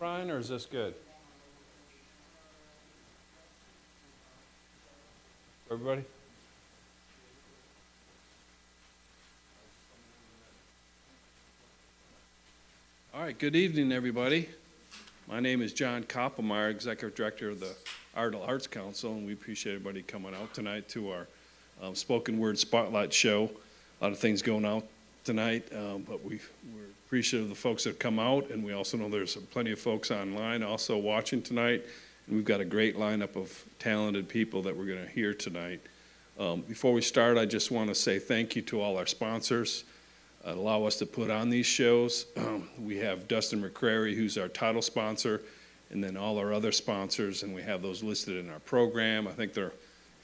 Brian, or is this good? Everybody? All right, good evening, everybody. My name is John Koppelmeyer, Executive Director of the Iredell Arts Council, and we appreciate everybody coming out tonight to our spoken word spotlight show. A lot of things going on tonight, but we're appreciative of the folks that have come out, and we also know there's plenty of folks online also watching tonight, and we've got a great lineup of talented people that we're going to hear tonight. Before we start, I just want to say thank you to all our sponsors that allow us to put on these shows. We have Dustin McCrary, who's our title sponsor, and then all our other sponsors, and we have those listed in our program. I think if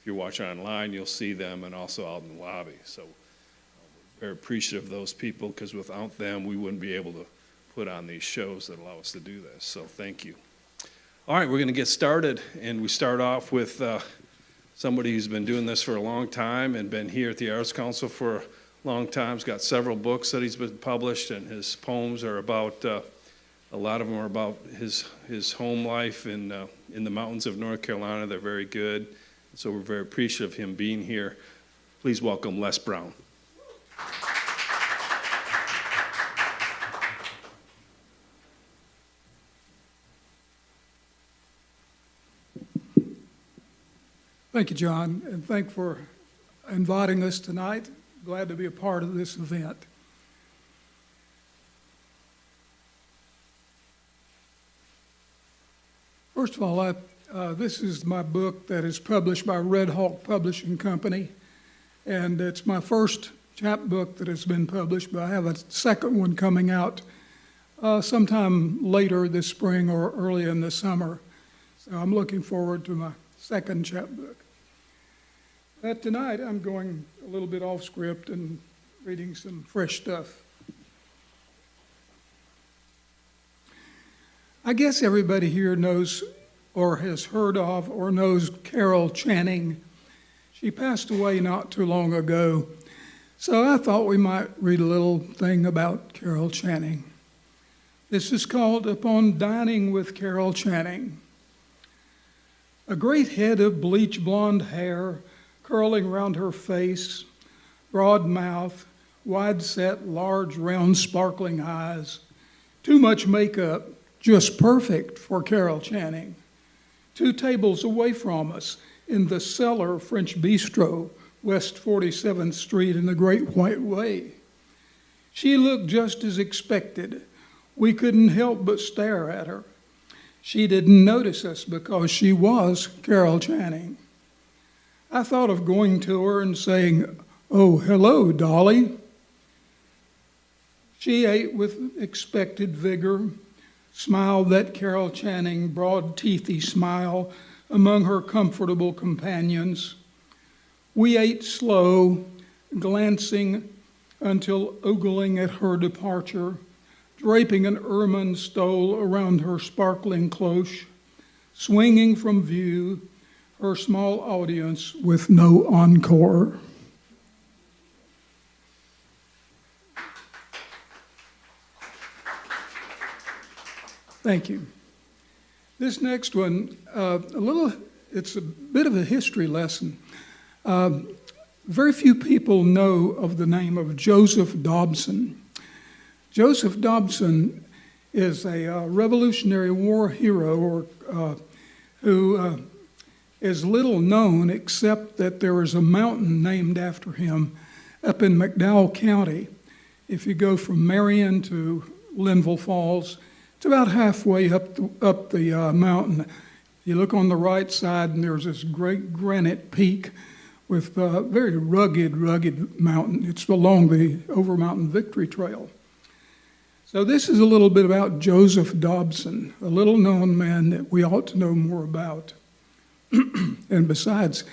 you're watching online, you'll see them, and also out in the lobby. So we're very appreciative of those people, because without them, we wouldn't be able to put on these shows that allow us to do this. So thank you. All right, we're going to get started, and we start off with somebody who's been doing this for a long time and been here at the Arts Council for a long time. He's got several books that he's been published, and his poems are about, a lot of them are about his home life in the mountains of North Carolina. They're very good. So we're very appreciative of him being here. Please welcome Les Brown. Thank you, John, and thank for inviting us tonight. Glad to be a part of this event. First of all, this is my book that is published by Red Hawk Publishing Company, and it's my first chapbook that has been published, but I have a second one coming out sometime later this spring or early in the summer. So I'm looking forward to my second chapbook. But tonight I'm going a little bit off script and reading some fresh stuff. I guess everybody here knows or has heard of or knows Carol Channing. She passed away not too long ago, so I thought we might read a little thing about Carol Channing. This is called Upon Dining with Carol Channing. A great head of bleach blonde hair curling round her face, broad mouth, wide-set, large, round, sparkling eyes. Too much makeup, just perfect for Carol Channing. 2 tables away from us in the Cellar French Bistro, West 47th Street in the Great White Way. She looked just as expected. We couldn't help but stare at her. She didn't notice us because she was Carol Channing. I thought of going to her and saying, "Oh, hello, Dolly." She ate with expected vigor, smiled that Carol Channing broad-teethy smile among her comfortable companions. We ate slow, glancing until ogling at her departure, draping an ermine stole around her sparkling cloche, swinging from view her small audience with no encore. Thank you. This next one, it's a bit of a history lesson. Very few people know of the name of Joseph Dobson. Joseph Dobson is a Revolutionary War hero who is little known except that there is a mountain named after him up in McDowell County. If you go from Marian to Linville Falls, it's about halfway up the mountain. You look on the right side, and there's this great granite peak with a very rugged mountain. It's along the Over-Mountain Victory Trail. So this is a little bit about Joseph Dobson, a little-known man that we ought to know more about. And besides,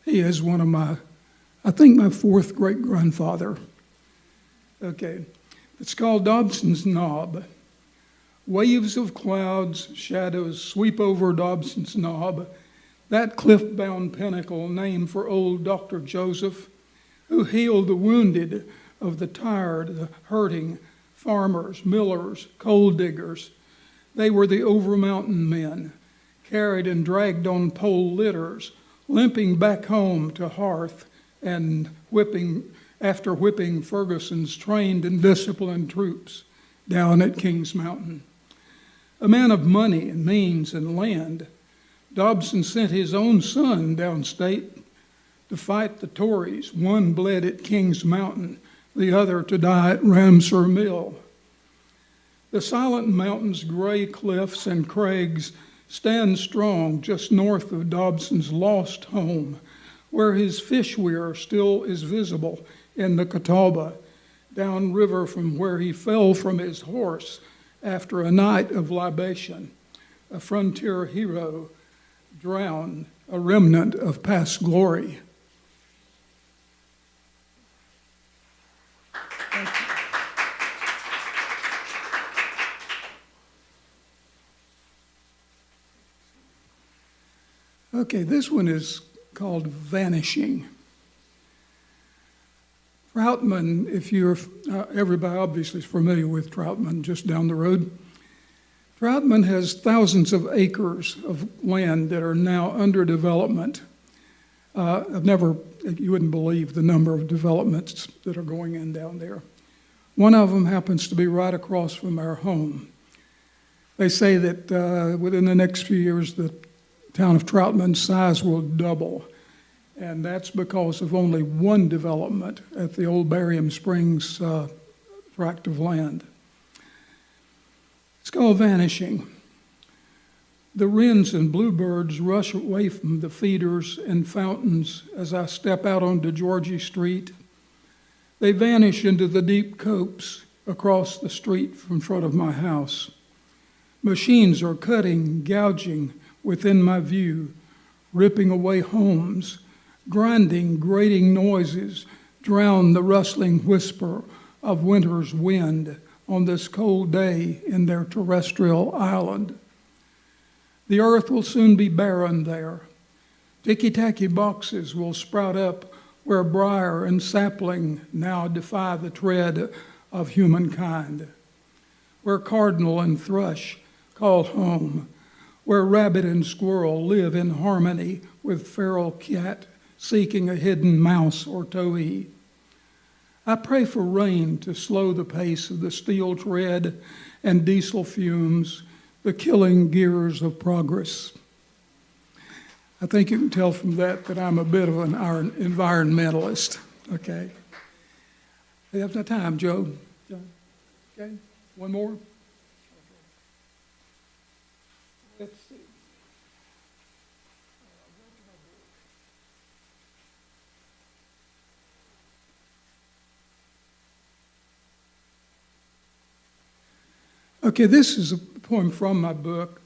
he is one of my 4th great-grandfather. Okay, it's called Dobson's Knob. Waves of clouds, shadows sweep over Dobson's Knob, that cliff-bound pinnacle named for old Dr. Joseph, who healed the wounded of the tired, the hurting, farmers, millers, coal diggers, They were the over-mountain men, carried and dragged on pole litters, limping back home to hearth and after whipping Ferguson's trained and disciplined troops down at Kings Mountain. A man of money and means and land, Dobson sent his own son downstate to fight the Tories. One bled at Kings Mountain, the other to die at Ramsar Mill. The silent mountains, gray cliffs, and crags stand strong just north of Dobson's lost home, where his fish weir still is visible in the Catawba, downriver from where he fell from his horse after a night of libation, a frontier hero drowned, a remnant of past glory. Okay, this one is called Vanishing. Troutman, if you're, everybody obviously is familiar with Troutman, just down the road. Troutman has thousands of acres of land that are now under development. You wouldn't believe the number of developments that are going in down there. One of them happens to be right across from our home. They say that within the next few years, the town of Troutman's size will double, and that's because of only one development at the old Barium Springs tract of land. It's called Vanishing. The wrens and bluebirds rush away from the feeders and fountains as I step out onto Georgie Street. They vanish into the deep copse across the street in front of my house. Machines are cutting, gouging within my view, ripping away homes. Grinding, grating noises drown the rustling whisper of winter's wind on this cold day in their terrestrial island. The earth will soon be barren there. Ticky-tacky boxes will sprout up where briar and sapling now defy the tread of humankind, where cardinal and thrush call home, where rabbit and squirrel live in harmony with feral cat seeking a hidden mouse or towhee. I pray for rain to slow the pace of the steel tread and diesel fumes, the killing gears of progress. I think you can tell from that I'm a bit of an environmentalist, okay? We have no time, Joe. Okay, one more? Let's see. Okay, this is a poem from my book.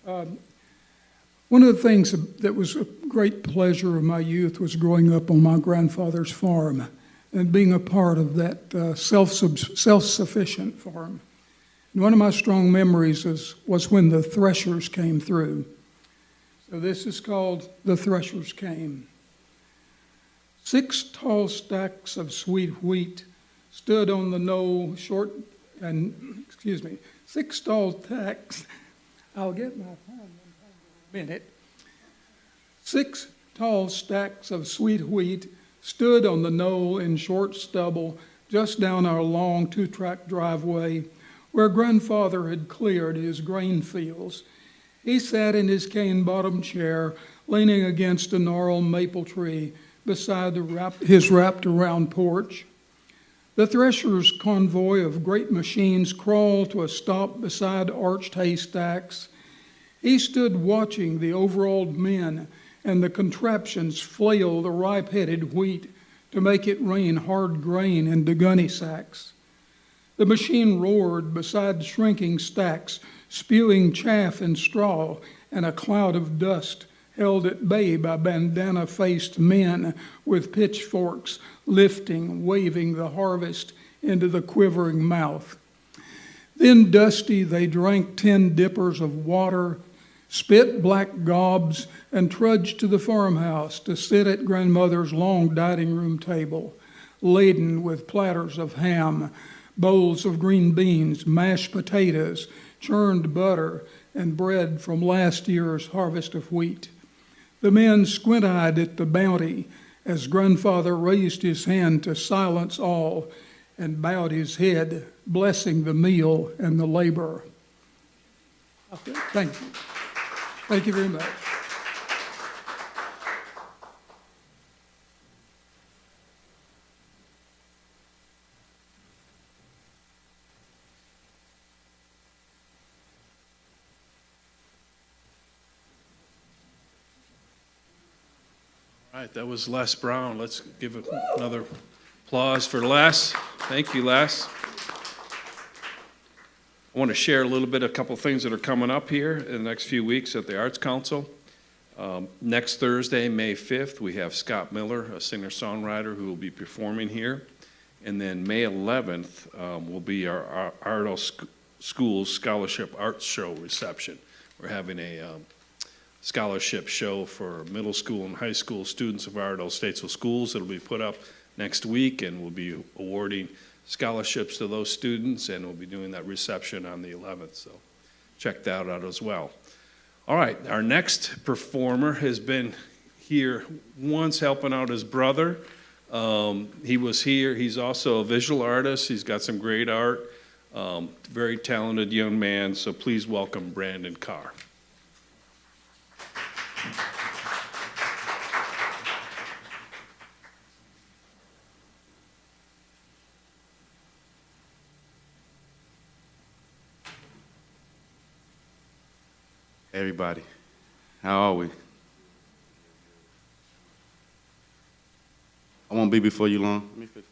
One of the things that was a great pleasure of my youth was growing up on my grandfather's farm and being a part of that self-sufficient farm. And one of my strong memories was when the Threshers came through. So this is called The Threshers Came. 6 tall stacks of sweet wheat stood on the knoll 6 tall stacks. I'll get my time in a minute. 6 tall stacks of sweet wheat stood on the knoll in short stubble just down our long 2-track driveway where Grandfather had cleared his grain fields. He sat in his cane-bottomed chair, leaning against a gnarled maple tree beside his wrapped-around porch. The thresher's convoy of great machines crawled to a stop beside arched haystacks. He stood watching the overalled men and the contraptions flail the ripe-headed wheat to make it rain hard grain into gunny sacks. The machine roared beside shrinking stacks, spewing chaff and straw and a cloud of dust held at bay by bandana-faced men with pitchforks, lifting, waving the harvest into the quivering mouth. Then dusty, they drank 10 dippers of water, spit black gobs, and trudged to the farmhouse to sit at grandmother's long dining room table, laden with platters of ham, bowls of green beans, mashed potatoes, churned butter, and bread from last year's harvest of wheat. The men squint-eyed at the bounty as grandfather raised his hand to silence all and bowed his head, blessing the meal and the labor. Okay, thank you. Thank you very much. All right, that was Les Brown. Let's give another applause for Les. Thank you, Les. I want to share a couple things that are coming up here in the next few weeks at the Arts Council. Next Thursday, May 5th, we have Scott Miller, a singer-songwriter, who will be performing here. And then May 11th will be our Iredell School's Scholarship Arts Show reception. We're having a scholarship show for middle school and high school students of Iredell Statesville Schools. It'll be put up next week, and we'll be awarding scholarships to those students, and we'll be doing that reception on the 11th, so check that out as well. All right, our next performer has been here once helping out his brother. He was here. He's also a visual artist. He's got some great art, very talented young man, so please welcome Brandon Carr. Everybody, how are we? I won't be before you long. Let me fix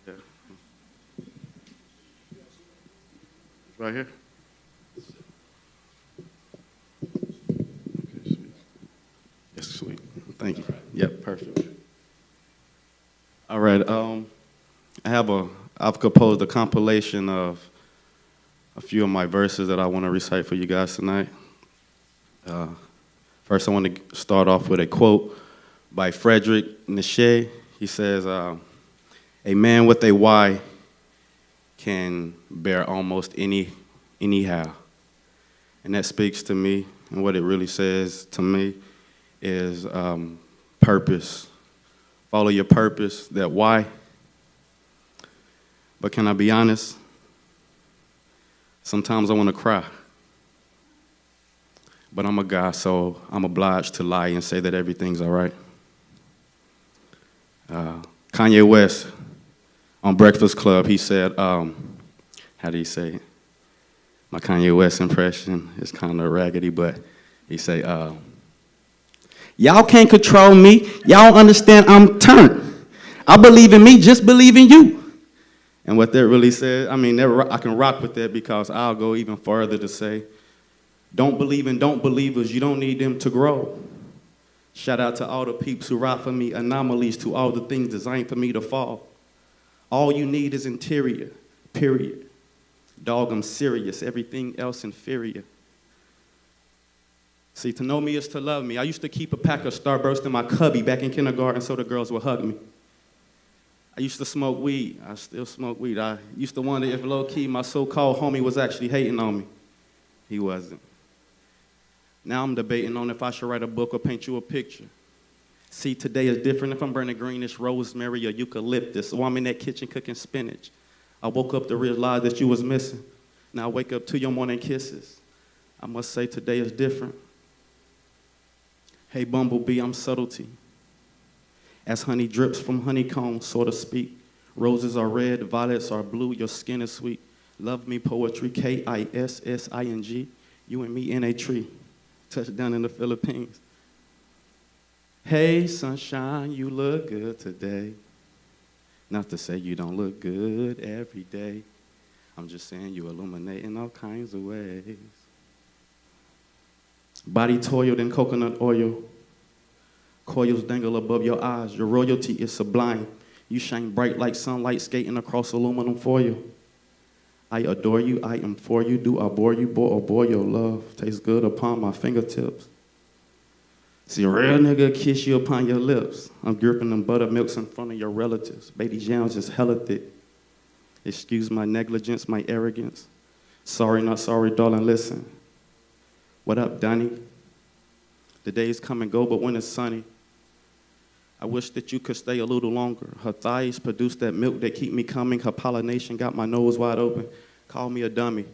the mic. Yeah. Right here? Okay, sweet. Yes, sweet. Thank you. Yep, perfect. All right, I've composed a compilation of a few of my verses that I want to recite for you guys tonight. First, I want to start off with a quote by Friedrich Nietzsche. He says, a man with a why can bear almost anyhow. And that speaks to me, and what it really says to me is purpose. Follow your purpose, that why. But can I be honest? Sometimes I want to cry. But I'm a guy, so I'm obliged to lie and say that everything's all right. Kanye West, on Breakfast Club, he said, how do you say it? My Kanye West impression is kind of raggedy, but he say, y'all can't control me. Y'all don't understand I'm turned. I believe in me, just believe in you. And what that really said, I mean, I can rock with that because I'll go even further to say, don't believe in don't believers, you don't need them to grow. Shout out to all the peeps who ride for me, anomalies to all the things designed for me to fall. All you need is interior, period. Dog, I'm serious, everything else inferior. See, to know me is to love me. I used to keep a pack of Starburst in my cubby back in kindergarten so the girls would hug me. I used to smoke weed. I still smoke weed. I used to wonder if low-key my so-called homie was actually hating on me. He wasn't. Now I'm debating on if I should write a book or paint you a picture. See, today is different if I'm burning greenish rosemary or eucalyptus, or I'm in that kitchen cooking spinach. I woke up to realize that you was missing. Now I wake up to your morning kisses. I must say today is different. Hey, bumblebee, I'm subtlety. As honey drips from honeycomb, so to speak. Roses are red, violets are blue, your skin is sweet. Love me poetry, Kissing. You and me in a tree. Touchdown in the Philippines. Hey, sunshine, you look good today. Not to say you don't look good every day. I'm just saying you illuminate in all kinds of ways. Body toiled in coconut oil. Coils dangle above your eyes. Your royalty is sublime. You shine bright like sunlight skating across aluminum foil. I adore you. I am for you. Do I bore you? Boy, oh boy, your love tastes good upon my fingertips. See, a real nigga kiss you upon your lips. I'm gripping them buttermilks in front of your relatives. Baby jams just hella thick. Excuse my negligence, my arrogance. Sorry, not sorry, darling, listen. What up, Donnie? The days come and go, but when it's sunny, I wish that you could stay a little longer. Her thighs produce that milk that keep me coming. Her pollination got my nose wide open. Call me a dummy.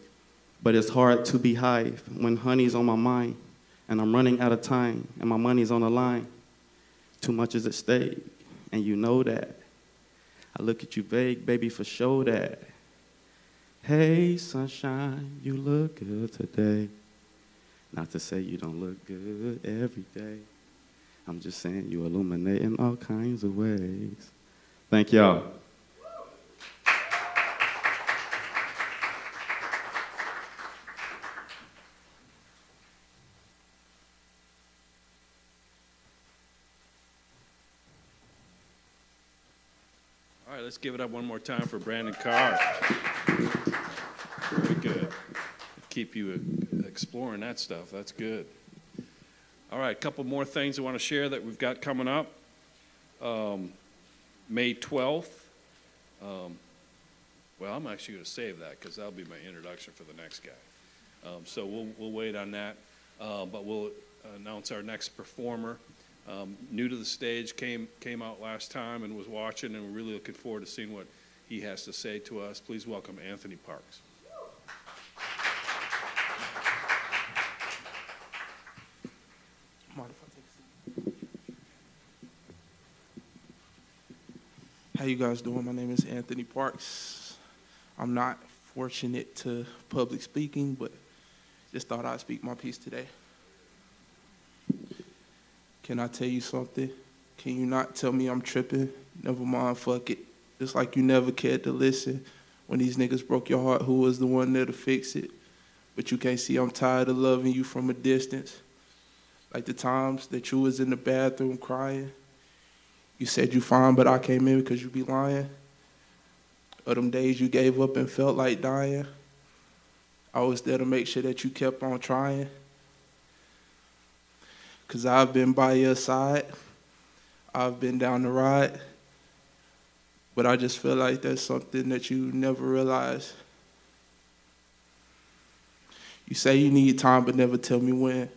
But it's hard to be hive when honey's on my mind and I'm running out of time and my money's on the line. Too much is at stake, and you know that. I look at you vague, baby, for sure that. Hey, sunshine, you look good today. Not to say you don't look good every day. I'm just saying you illuminate in all kinds of ways. Thank y'all. All right, let's give it up one more time for Brandon Carr. Very good. Keep you exploring that stuff. That's good. All right, a couple more things I want to share that we've got coming up. May 12th. Well, I'm actually going to save that because that'll be my introduction for the next guy. So we'll wait on that. But we'll announce our next performer. New to the stage, came out last time and was watching, and we're really looking forward to seeing what he has to say to us. Please welcome Anthony Parks. How you guys doing? My name is Anthony Parks. I'm not fortunate to public speaking, but just thought I'd speak my piece today. Can I tell you something? Can you not tell me I'm tripping? Never mind, fuck it. Just like you never cared to listen. When these niggas broke your heart, who was the one there to fix it? But you can't see I'm tired of loving you from a distance. Like the times that you was in the bathroom crying. You said you fine, but I came in because you be lying. Or them days you gave up and felt like dying. I was there to make sure that you kept on trying. Because I've been by your side. I've been down the ride. But I just feel like there's something that you never realized. You say you need time, but never tell me when.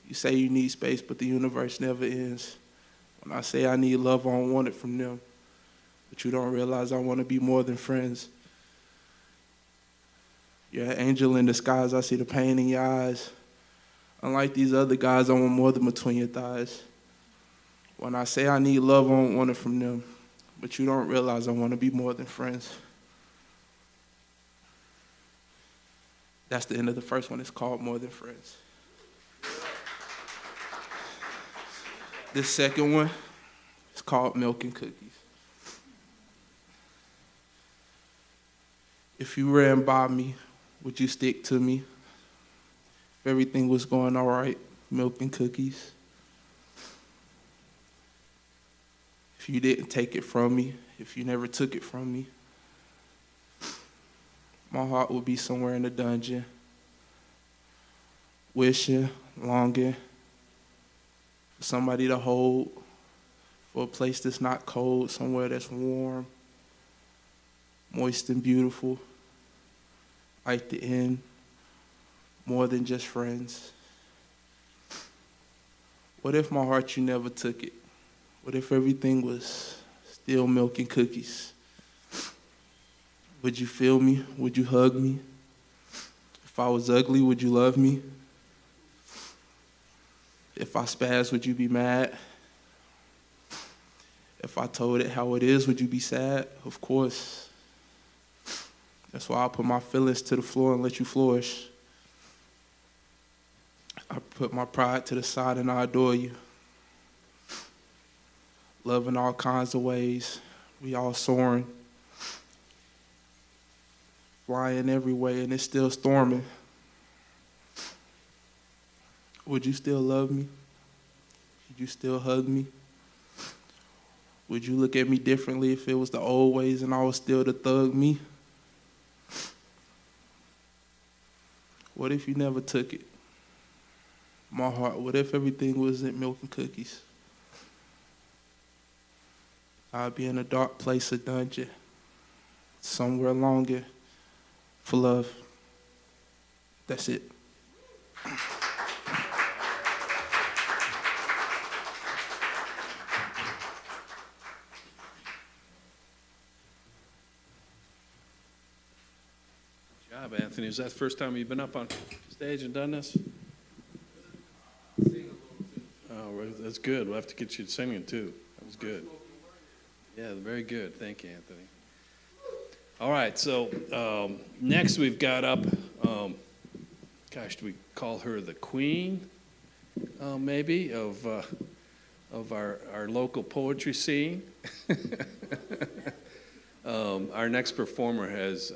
You say you need space, but the universe never ends. When I say I need love, I don't want it from them. But you don't realize I want to be more than friends. You're an angel in disguise. I see the pain in your eyes. Unlike these other guys, I want more than between your thighs. When I say I need love, I don't want it from them. But you don't realize I want to be more than friends. That's the end of the first one. It's called More Than Friends. This second one is called Milk and Cookies. If you ran by me, would you stick to me? If everything was going all right, milk and cookies. If you didn't take it from me, if you never took it from me, my heart would be somewhere in a dungeon, wishing, longing, for somebody to hold, for a place that's not cold, somewhere that's warm, moist and beautiful, like the end, more than just friends. What if my heart, you never took it? What if everything was still milk and cookies? Would you feel me? Would you hug me? If I was ugly, would you love me? If I spazzed, would you be mad? If I told it how it is, would you be sad? Of course. That's why I put my feelings to the floor and let you flourish. I put my pride to the side and I adore you. Love in all kinds of ways. We all soaring. Flying every way and it's still storming. Would you still love me? Would you still hug me? Would you look at me differently if it was the old ways and I was still the thug me? What if you never took it? my heart, what if everything wasn't milk and cookies? I'd be in a dark place, a dungeon, somewhere longing for love. That's it. Good job, Anthony. Is that the first time you've been up on stage and done this? Oh, well, that's good. We'll have to get you singing too. That was good. Yeah, very good. Thank you, Anthony. All right, so next we've got up, gosh, do we call her the queen, maybe, of our local poetry scene? Our next performer has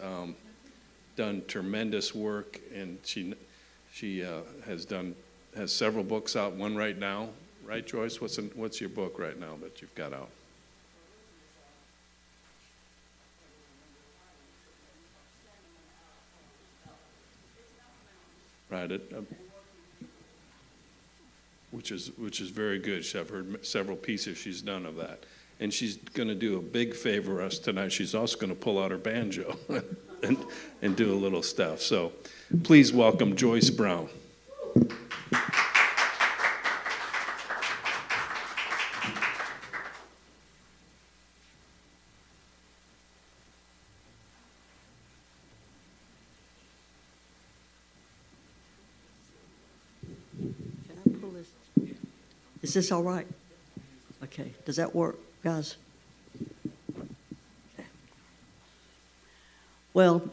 done tremendous work, and she has several books out. One right now, right, Joyce? What's your book right now that you've got out? Right, which is very good. I've heard several pieces she's done of that, and she's going to do a big favor us tonight. She's also going to pull out her banjo and do a little stuff. So, please welcome Joyce Brown. Is this all right? Okay. Does that work, guys? Okay. Well,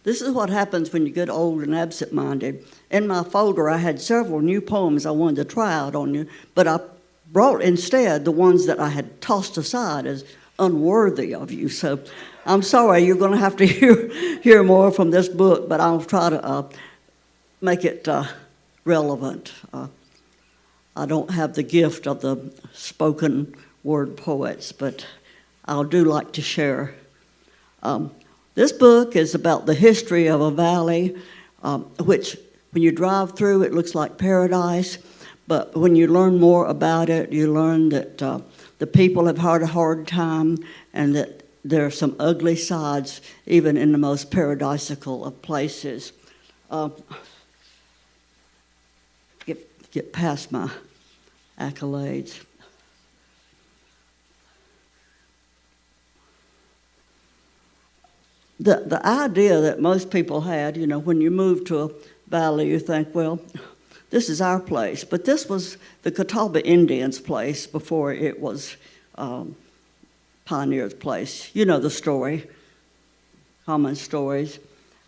this is what happens when you get old and absent-minded. In my folder, I had several new poems I wanted to try out on you, but I brought instead the ones that I had tossed aside as unworthy of you. So I'm sorry, you're going to have to hear more from this book, but I'll try to make it relevant. I don't have the gift of the spoken word poets, but I do like to share. This book is about the history of a valley, which when you drive through, it looks like paradise. But when you learn more about it, you learn that the people have had a hard time and that there are some ugly sides, even in the most paradisical of places. Get past my accolades. The idea that most people had, when you move to a valley, you think, well, this is our place. But this was the Catawba Indians' place before it was Pioneer's place. You know the story, common stories.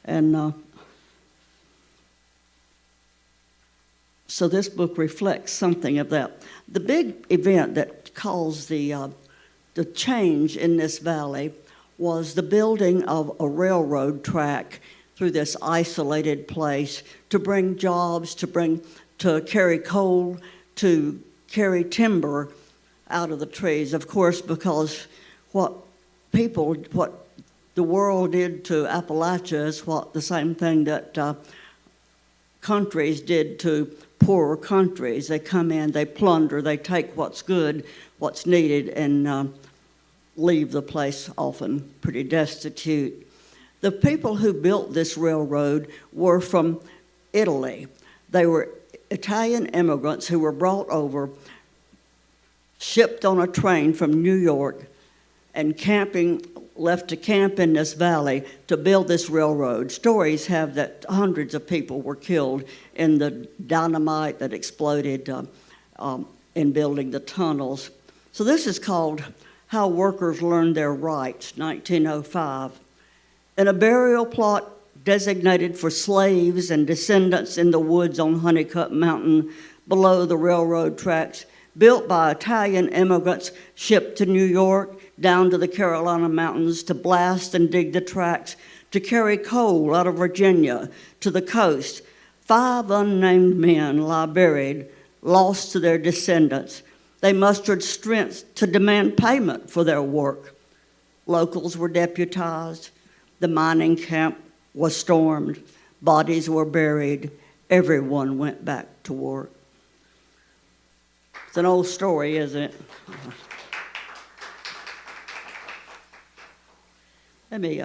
And so this book reflects something of that. The big event that caused the change in this valley was the building of a railroad track through this isolated place to bring jobs, to carry coal, to carry timber out of the trees. Of course, because what the world did to Appalachia is the same thing that countries did to poorer countries. They come in, they plunder, they take what's good, what's needed, and leave the place often pretty destitute. The people who built this railroad were from Italy. They were Italian immigrants who were brought over, shipped on a train from New York, and left to camp in this valley to build this railroad. Stories have that hundreds of people were killed in the dynamite that exploded in building the tunnels. So this is called How Workers Learned Their Rights, 1905. In a burial plot designated for slaves and descendants in the woods on Honeycutt Mountain below the railroad tracks, built by Italian immigrants shipped to New York, down to the Carolina mountains to blast and dig the tracks, to carry coal out of Virginia to the coast. 5 unnamed men lie buried, lost to their descendants. They mustered strength to demand payment for their work. Locals were deputized. The mining camp was stormed. Bodies were buried, everyone went back to work. It's an old story, isn't it? Let me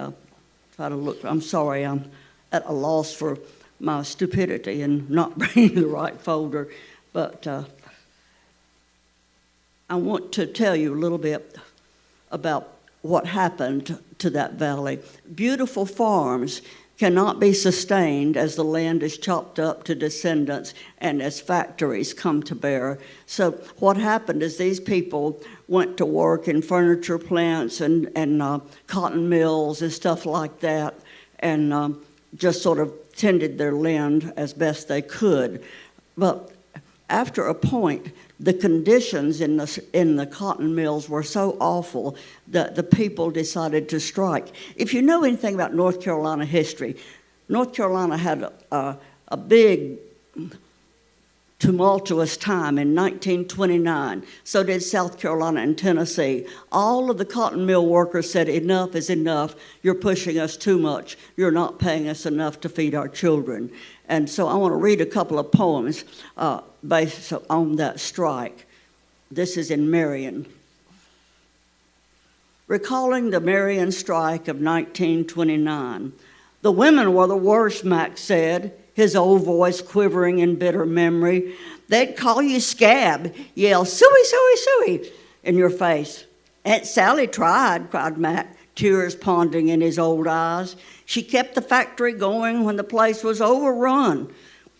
try to look. I'm sorry, I'm at a loss for my stupidity and not bringing the right folder, but I want to tell you a little bit about what happened to that valley. Beautiful farms cannot be sustained as the land is chopped up to descendants and as factories come to bear. So what happened is these people went to work in furniture plants and cotton mills and stuff like that, and just sort of tended their land as best they could. But after a point, the conditions in the cotton mills were so awful that the people decided to strike. If you know anything about North Carolina history, North Carolina had a big tumultuous time in 1929. So did South Carolina and Tennessee. All of the cotton mill workers said, enough is enough. You're pushing us too much. You're not paying us enough to feed our children. And so I want to read a couple of poems based on that strike. This is in Marian. Recalling the Marian strike of 1929. The women were the worst, Mac said, his old voice quivering in bitter memory. They'd call you scab, yell, suey, suey, suey, in your face. Aunt Sally tried, cried Mac, tears ponding in his old eyes. She kept the factory going when the place was overrun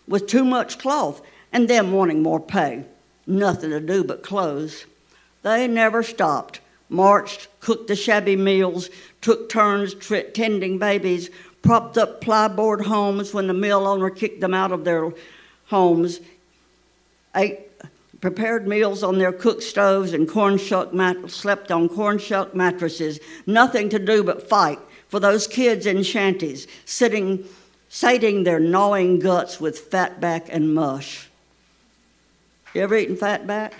with too much cloth and them wanting more pay. Nothing to do but close. They never stopped, marched, cooked the shabby meals, took turns tending babies, propped up plyboard homes when the mill owner kicked them out of their homes, ate prepared meals on their cook stoves and slept on corn shuck mattresses. Nothing to do but fight for those kids in shanties, sating their gnawing guts with fatback and mush. You ever eaten fatback?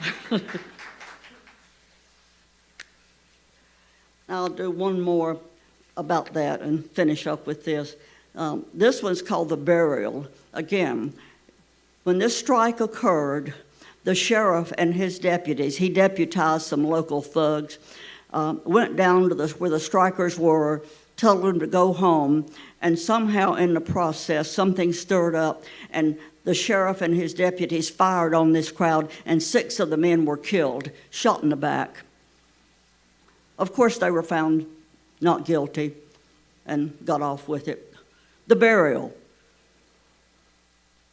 I'll do one more about that and finish up with this. This one's called The Burial. Again, when this strike occurred, the sheriff and his deputies, he deputized some local thugs, went down to where the strikers were, told them to go home, and somehow in the process, something stirred up, and the sheriff and his deputies fired on this crowd, and 6 of the men were killed, shot in the back. Of course, they were found not guilty and got off with it. The Burial.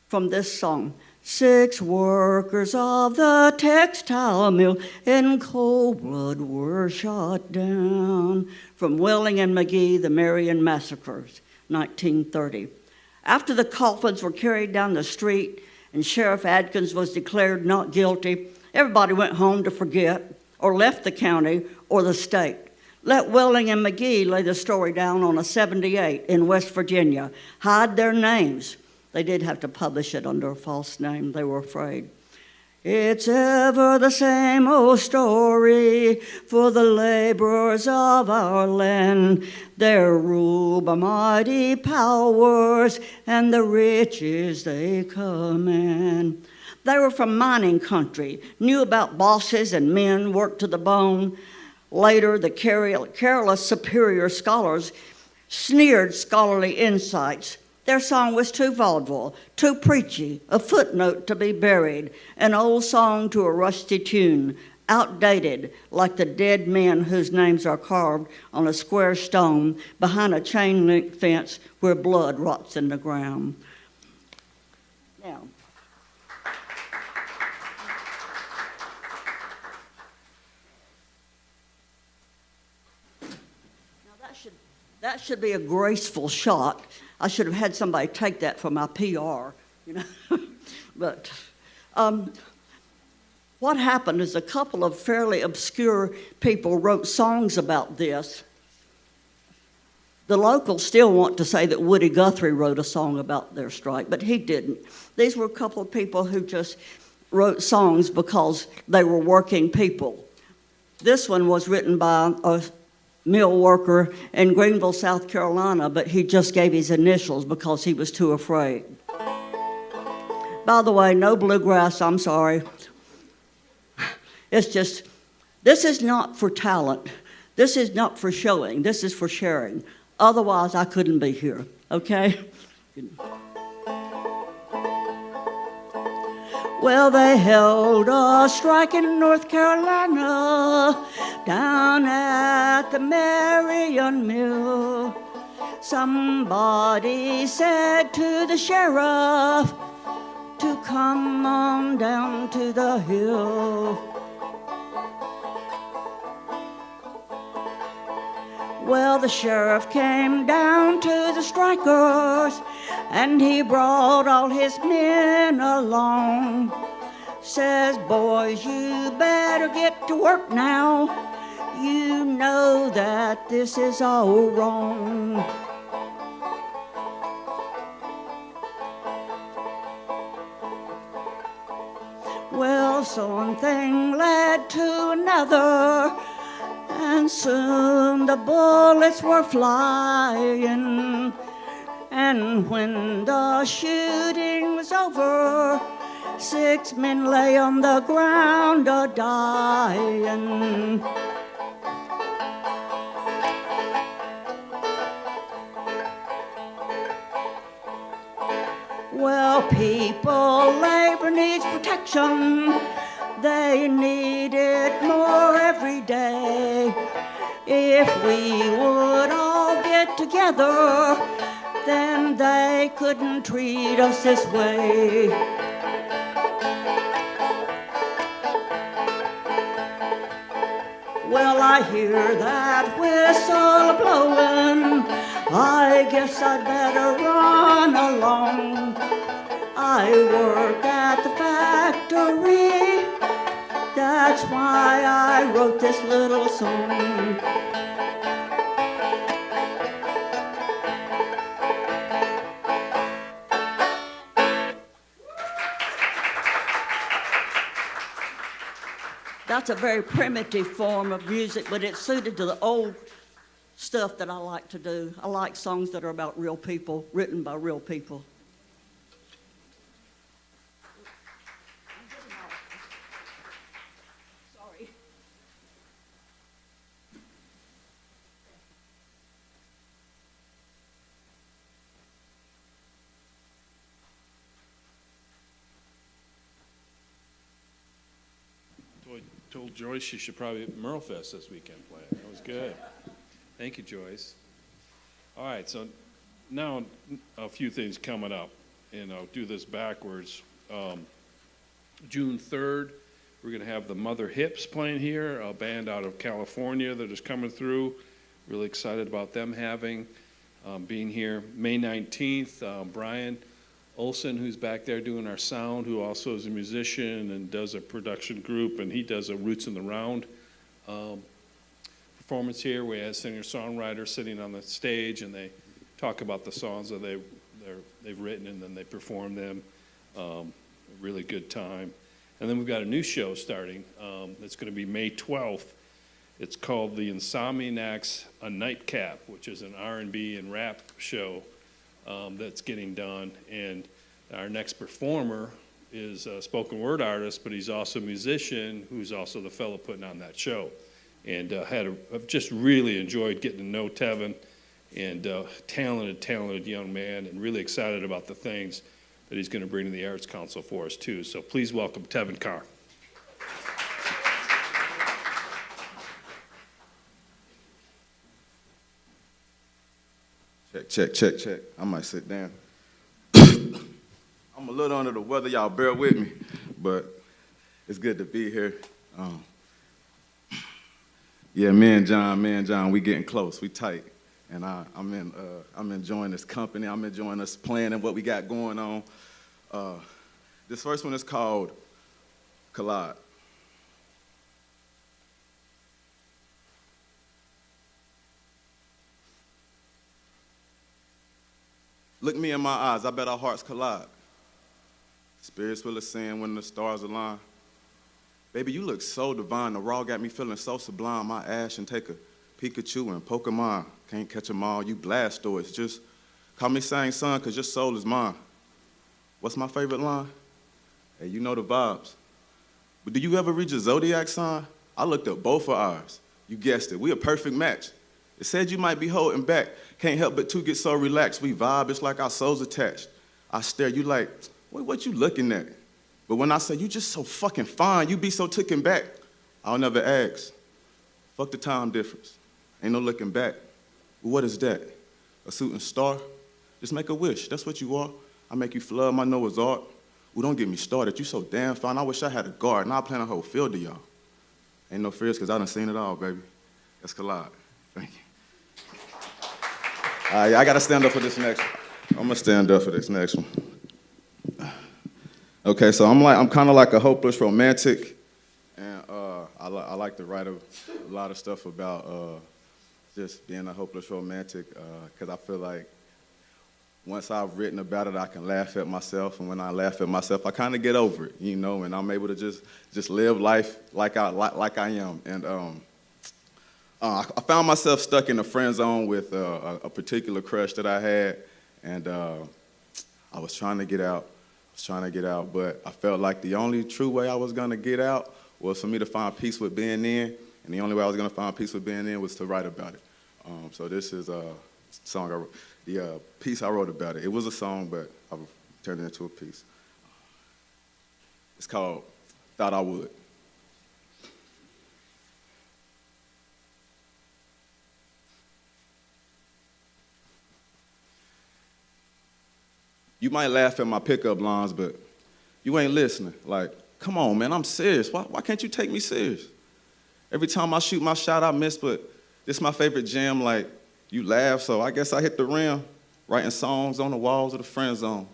From this song. 6 workers of the textile mill in cold blood were shot down. From Welling and McGee, the Marian Massacres, 1930. After the coffins were carried down the street and Sheriff Adkins was declared not guilty, everybody went home to forget or left the county or the state. Let Welling and McGee lay the story down on a 78 in West Virginia. Hide their names. They did have to publish it under a false name. They were afraid. It's ever the same old story for the laborers of our land. They're ruled by mighty powers and the riches they command. They were from mining country, knew about bosses and men worked to the bone. Later, the careless superior scholars sneered scholarly insights. Their song was too vaudeville, too preachy, a footnote to be buried, an old song to a rusty tune, outdated like the dead men whose names are carved on a square stone behind a chain-link fence where blood rots in the ground. Now, that should be a graceful shot. I should have had somebody take that for my PR, you know. But what happened is a couple of fairly obscure people wrote songs about this. The locals still want to say that Woody Guthrie wrote a song about their strike, but he didn't. These were a couple of people who just wrote songs because they were working people. This one was written by a mill worker in Greenville, South Carolina, but he just gave his initials because he was too afraid. By the way, no bluegrass, I'm sorry. It's just, this is not for talent. This is not for showing. This is for sharing. Otherwise, I couldn't be here, okay? Well, they held a strike in North Carolina down at the Marian mill. Somebody said to the sheriff to come on down to the hill. Well, the sheriff came down to the strikers, and he brought all his men along. Says, boys, you better get to work now. You know that this is all wrong. Well, so one thing led to another, and soon the bullets were flying. And when the shooting was over, 6 men lay on the ground a-dying. Well, people, labor needs protection. They need it more every day. If we would all get together, then they couldn't treat us this way. Well, I hear that whistle blowing. I guess I'd better run along. I work at the factory. That's why I wrote this little song. That's a very primitive form of music, but it's suited to the old stuff that I like to do. I like songs that are about real people, written by real people. Sorry. Told Joyce she should probably hit Merle Fest this weekend playing. That was good. Thank you, Joyce. All right, so now a few things coming up, and I'll do this backwards. June 3rd, we're going to have the Mother Hips playing here, a band out of California that is coming through. Really excited about them being here. May 19th, Brian Olson, who's back there doing our sound, who also is a musician and does a production group, and he does a Roots in the Round performance here. We have singer-songwriters sitting on the stage, and they talk about the songs that they've written, and then they perform them. A really good time. And then we've got a new show starting. It's going to be May 12th. It's called The Insomniacs, A Nightcap, which is an R&B and rap show that's getting done. And our next performer is a spoken word artist, but he's also a musician who's also the fellow putting on that show. And I've just really enjoyed getting to know Tevin, and talented young man, and really excited about the things that he's going to bring to the Arts Council for us too. So please welcome Tevin Carr. Check. I might sit down. I'm a little under the weather, y'all bear with me, but it's good to be here. Yeah, me and John, we getting close, we tight. And I'm enjoying this company, I'm enjoying us playing and what we got going on. This first one is called Collide. Look me in my eyes, I bet our hearts collide. Spirits will ascend when the stars align. Baby, you look so divine, the raw got me feeling so sublime. I ash and take a Pikachu and Pokemon. Can't catch them all, you Blastoise. Just call me Sang Son, cause your soul is mine. What's my favorite line? Hey, you know the vibes. But do you ever read your zodiac sign? I looked up both of ours. You guessed it. We a perfect match. It said you might be holding back. Can't help but to get so relaxed. We vibe, it's like our souls attached. I stare, you like, wait, what you looking at? But when I say, you just so fucking fine, you be so taken back, I'll never ask. Fuck the time difference. Ain't no looking back. But what is that? A suit and star? Just make a wish, that's what you are. I make you flood my Noah's Ark. Well, don't get me started, you so damn fine. I wish I had a garden. I'll plant a whole field of y'all. Ain't no fears, because I done seen it all, baby. Let's collide. Thank you. All right, I got to stand up for this next one. I'm going to stand up for this next one. Okay, so I'm kind of like a hopeless romantic, and I like to write a lot of stuff about just being a hopeless romantic, because I feel like once I've written about it, I can laugh at myself, and when I laugh at myself, I kind of get over it, you know, and I'm able to just live life like I am. And I found myself stuck in a friend zone with a particular crush that I had, and I was trying to get out. But I felt like the only true way I was gonna get out was for me to find peace with being in, and the only way I was gonna find peace with being in was to write about it. So this is a song I wrote. The piece I wrote about it. It was a song, but I turned it into a piece. It's called Thought I Would. You might laugh at my pickup lines, but you ain't listening. Like, come on, man, I'm serious. Why can't you take me serious? Every time I shoot my shot, I miss, but this is my favorite jam. Like, you laugh, so I guess I hit the rim, writing songs on the walls of the friend zone.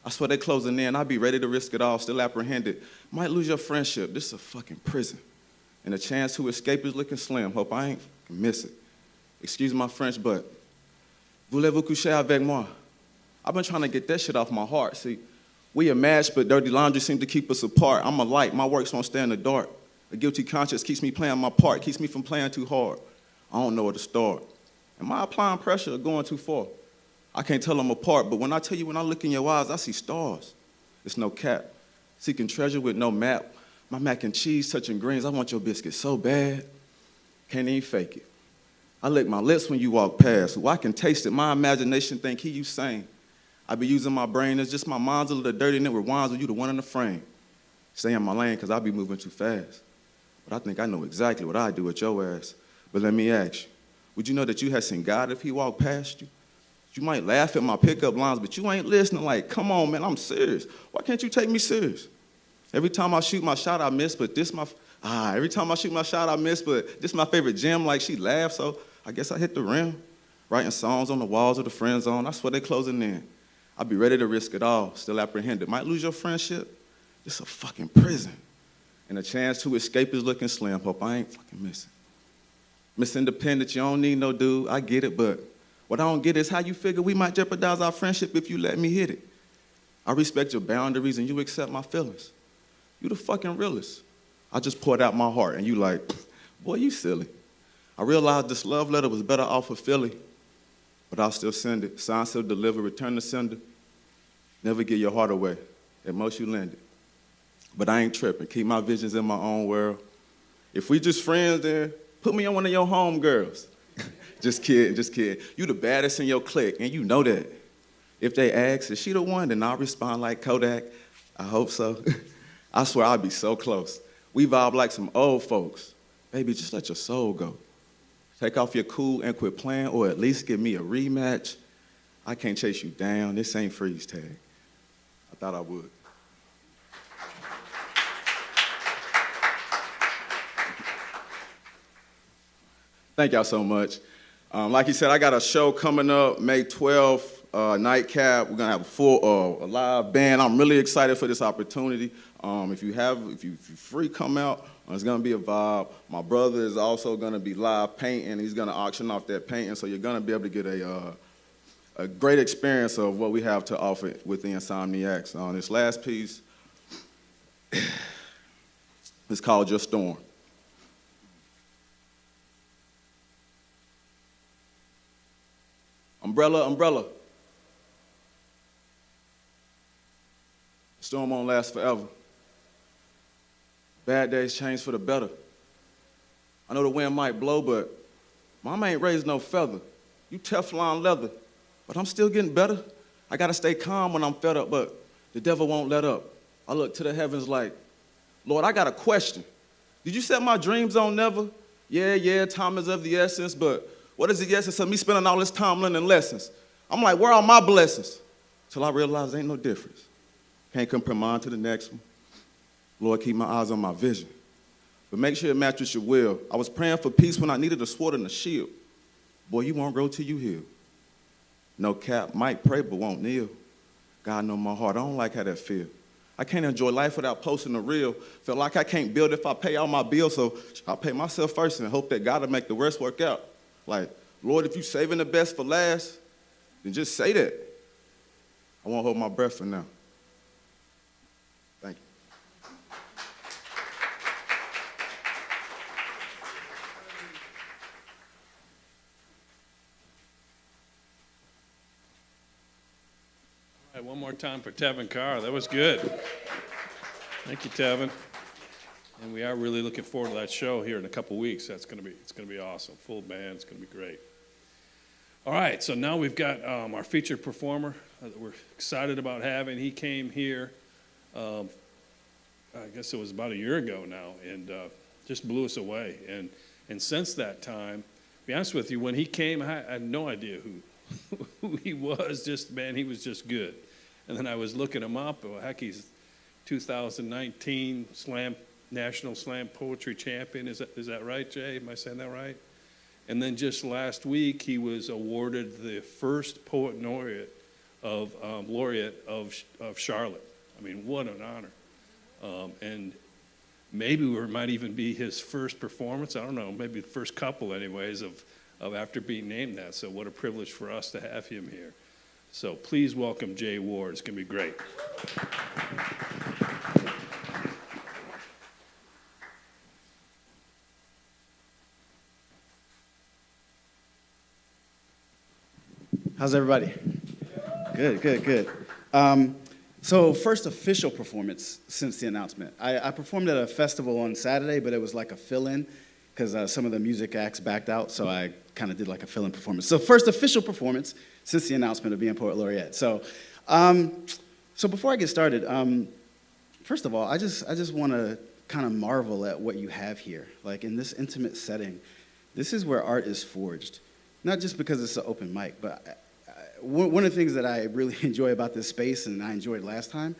I swear they closing in. I'd be ready to risk it all, still apprehended. Might lose your friendship. This is a fucking prison. And the chance to escape is looking slim. Hope I ain't miss it. Excuse my French, but voulez-vous coucher avec moi? I've been trying to get that shit off my heart. See, we a match, but dirty laundry seems to keep us apart. I'm a light, my works won't stay in the dark. A guilty conscience keeps me playing my part, keeps me from playing too hard. I don't know where to start. Am I applying pressure or going too far? I can't tell them apart, but when I tell you, when I look in your eyes, I see stars. It's no cap. Seeking treasure with no map. My mac and cheese touching greens. I want your biscuit so bad. Can't even fake it. I lick my lips when you walk past, so I can taste it. My imagination think he you sane. I be using my brain. It's just my mind's a little dirty and it rewinds with you the one in the frame. Stay in my lane because I be moving too fast. But I think I know exactly what I do with your ass. But let me ask you, would you know that you had seen God if he walked past you? You might laugh at my pickup lines, but you ain't listening. Like, come on, man, I'm serious. Why can't you take me serious? Every time I shoot my shot, I miss, but this my, every time I shoot my shot, I miss, but this my favorite gym. Like, she laughed, so I guess I hit the rim. Writing songs on the walls of the friend zone. I swear they closing in. I'd be ready to risk it all, still apprehended. Might lose your friendship. It's a fucking prison. And the chance to escape is looking slim. Hope I ain't fucking missing. Miss Independent, you don't need no dude. I get it, but what I don't get is how you figure we might jeopardize our friendship if you let me hit it. I respect your boundaries and you accept my feelings. You the fucking realest. I just poured out my heart and you like, boy, you silly. I realized this love letter was better off of Philly, but I'll still send it. Sign, seal, deliver, return to sender. Never give your heart away. At most you lend it. But I ain't tripping. Keep my visions in my own world. If we just friends, then put me on one of your homegirls. Just kidding, just kidding. You the baddest in your clique, and you know that. If they ask, is she the one, then I'll respond like Kodak. I hope so. I swear I'll be so close. We vibe like some old folks. Baby, just let your soul go. Take off your cool and quit playing, or at least give me a rematch. I can't chase you down. This ain't freeze tag. I thought I would. Thank y'all so much. Like he said, I got a show coming up May 12th, Nightcap. We're gonna have a full, a live band. I'm really excited for this opportunity. If you're free, come out. It's gonna be a vibe. My brother is also gonna be live painting. He's gonna auction off that painting, so you're gonna be able to get a great experience of what we have to offer with the Insomniacs. This last piece is called Your Storm. Umbrella, umbrella. Storm won't last forever. Bad days change for the better. I know the wind might blow, but mama ain't raised no feather. You Teflon leather, but I'm still getting better. I gotta stay calm when I'm fed up, but the devil won't let up. I look to the heavens like, Lord, I got a question. Did you set my dreams on never? Yeah, time is of the essence, but what is the essence of me spending all this time learning lessons? I'm like, where are my blessings? Till I realize there ain't no difference. Can't compare mine to the next one. Lord, keep my eyes on my vision. But make sure it matches your will. I was praying for peace when I needed a sword and a shield. Boy, you won't grow till you heal. No cap, might pray but won't kneel. God know my heart, I don't like how that feel. I can't enjoy life without posting the real. Feel like I can't build if I pay all my bills, so I'll pay myself first and hope that God will make the rest work out. Like, Lord, if you saving the best for last, then just say that. I won't hold my breath for now. Thank you. All right, one more time for Tevin Carr. That was good. Thank you, Tevin. And we are really looking forward to that show here in a couple weeks. It's gonna be awesome. Full band, it's gonna be great. All right, so now we've got our featured performer that we're excited about having. He came here, I guess it was about a year ago now, and just blew us away. And since that time, to be honest with you, when he came, I had no idea who he was. He was just good. And then I was looking him up. Well, heck, he's 2019 National Slam Poetry Champion. Is that right, Jay? Am I saying that right? And then just last week, he was awarded the first poet laureate of Charlotte. I mean, what an honor. And maybe it might even be his first performance. I don't know, maybe the first couple anyways of after being named that. So what a privilege for us to have him here. So please welcome Jay Ward. It's going to be great. How's everybody? Good. So first official performance since the announcement. I performed at a festival on Saturday, but it was like a fill-in because some of the music acts backed out, so I kind of did like a fill-in performance. So first official performance since the announcement of being Poet Laureate. So before I get started, first of all, I just want to kind of marvel at what you have here. Like in this intimate setting, this is where art is forged. Not just because it's an open mic, but one of the things that I really enjoy about this space, and I enjoyed last time,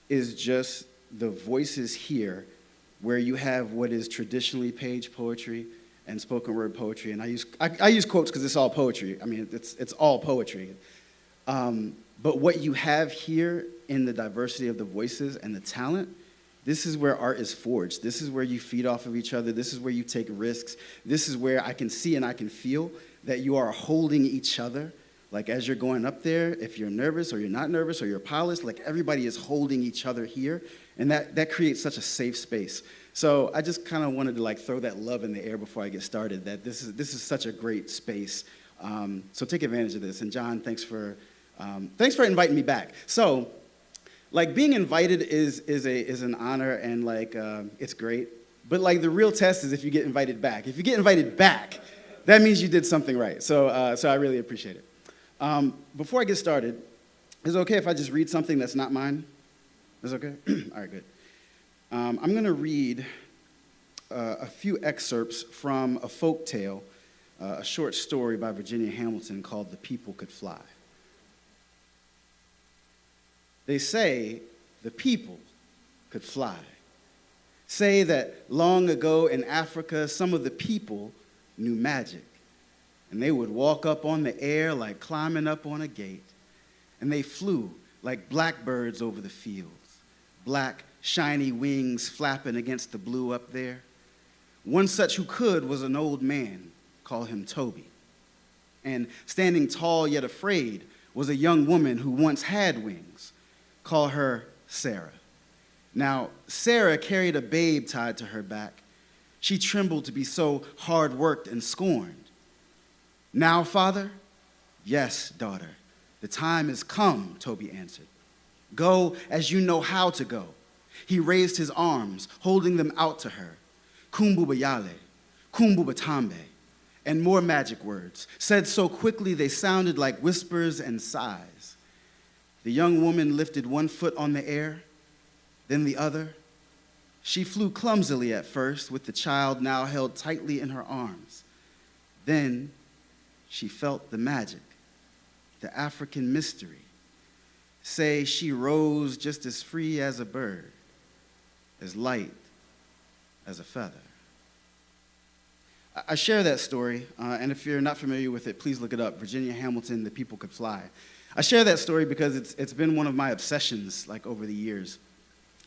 is just the voices here where you have what is traditionally page poetry and spoken word poetry. And I use quotes because it's all poetry. I mean, it's all poetry. But what you have here in the diversity of the voices and the talent, this is where art is forged. This is where you feed off of each other. This is where you take risks. This is where I can see and I can feel that you are holding each other. Like as you're going up there, if you're nervous or you're not nervous or you're polished, like everybody is holding each other here. And that creates such a safe space. So I just kind of wanted to like throw that love in the air before I get started, that this is such a great space. So take advantage of this. And John, thanks for inviting me back. So like being invited is an honor and like it's great. But like the real test is if you get invited back. If you get invited back, that means you did something right. So I really appreciate it. Before I get started, is it okay if I just read something that's not mine? Is it okay? All right, good. I'm going to read a few excerpts from a folk tale, a short story by Virginia Hamilton called The People Could Fly. They say the people could fly. Say that long ago in Africa, some of the people knew magic. And they would walk up on the air like climbing up on a gate. And they flew like blackbirds over the fields, black, shiny wings flapping against the blue up there. One such who could was an old man, call him Toby. And standing tall yet afraid was a young woman who once had wings, call her Sarah. Now, Sarah carried a babe tied to her back. She trembled to be so hard-worked and scorned. Now, father? Yes, daughter. The time has come, Toby answered. Go as you know how to go. He raised his arms, holding them out to her. Kumbubayale, kumbubatambe, and more magic words, said so quickly they sounded like whispers and sighs. The young woman lifted one foot on the air, then the other. She flew clumsily at first, with the child now held tightly in her arms. Then she felt the magic, the African mystery. Say she rose just as free as a bird, as light as a feather. I share that story, and if you're not familiar with it, please look it up, Virginia Hamilton, The People Could Fly. I share that story because it's been one of my obsessions, like, over the years.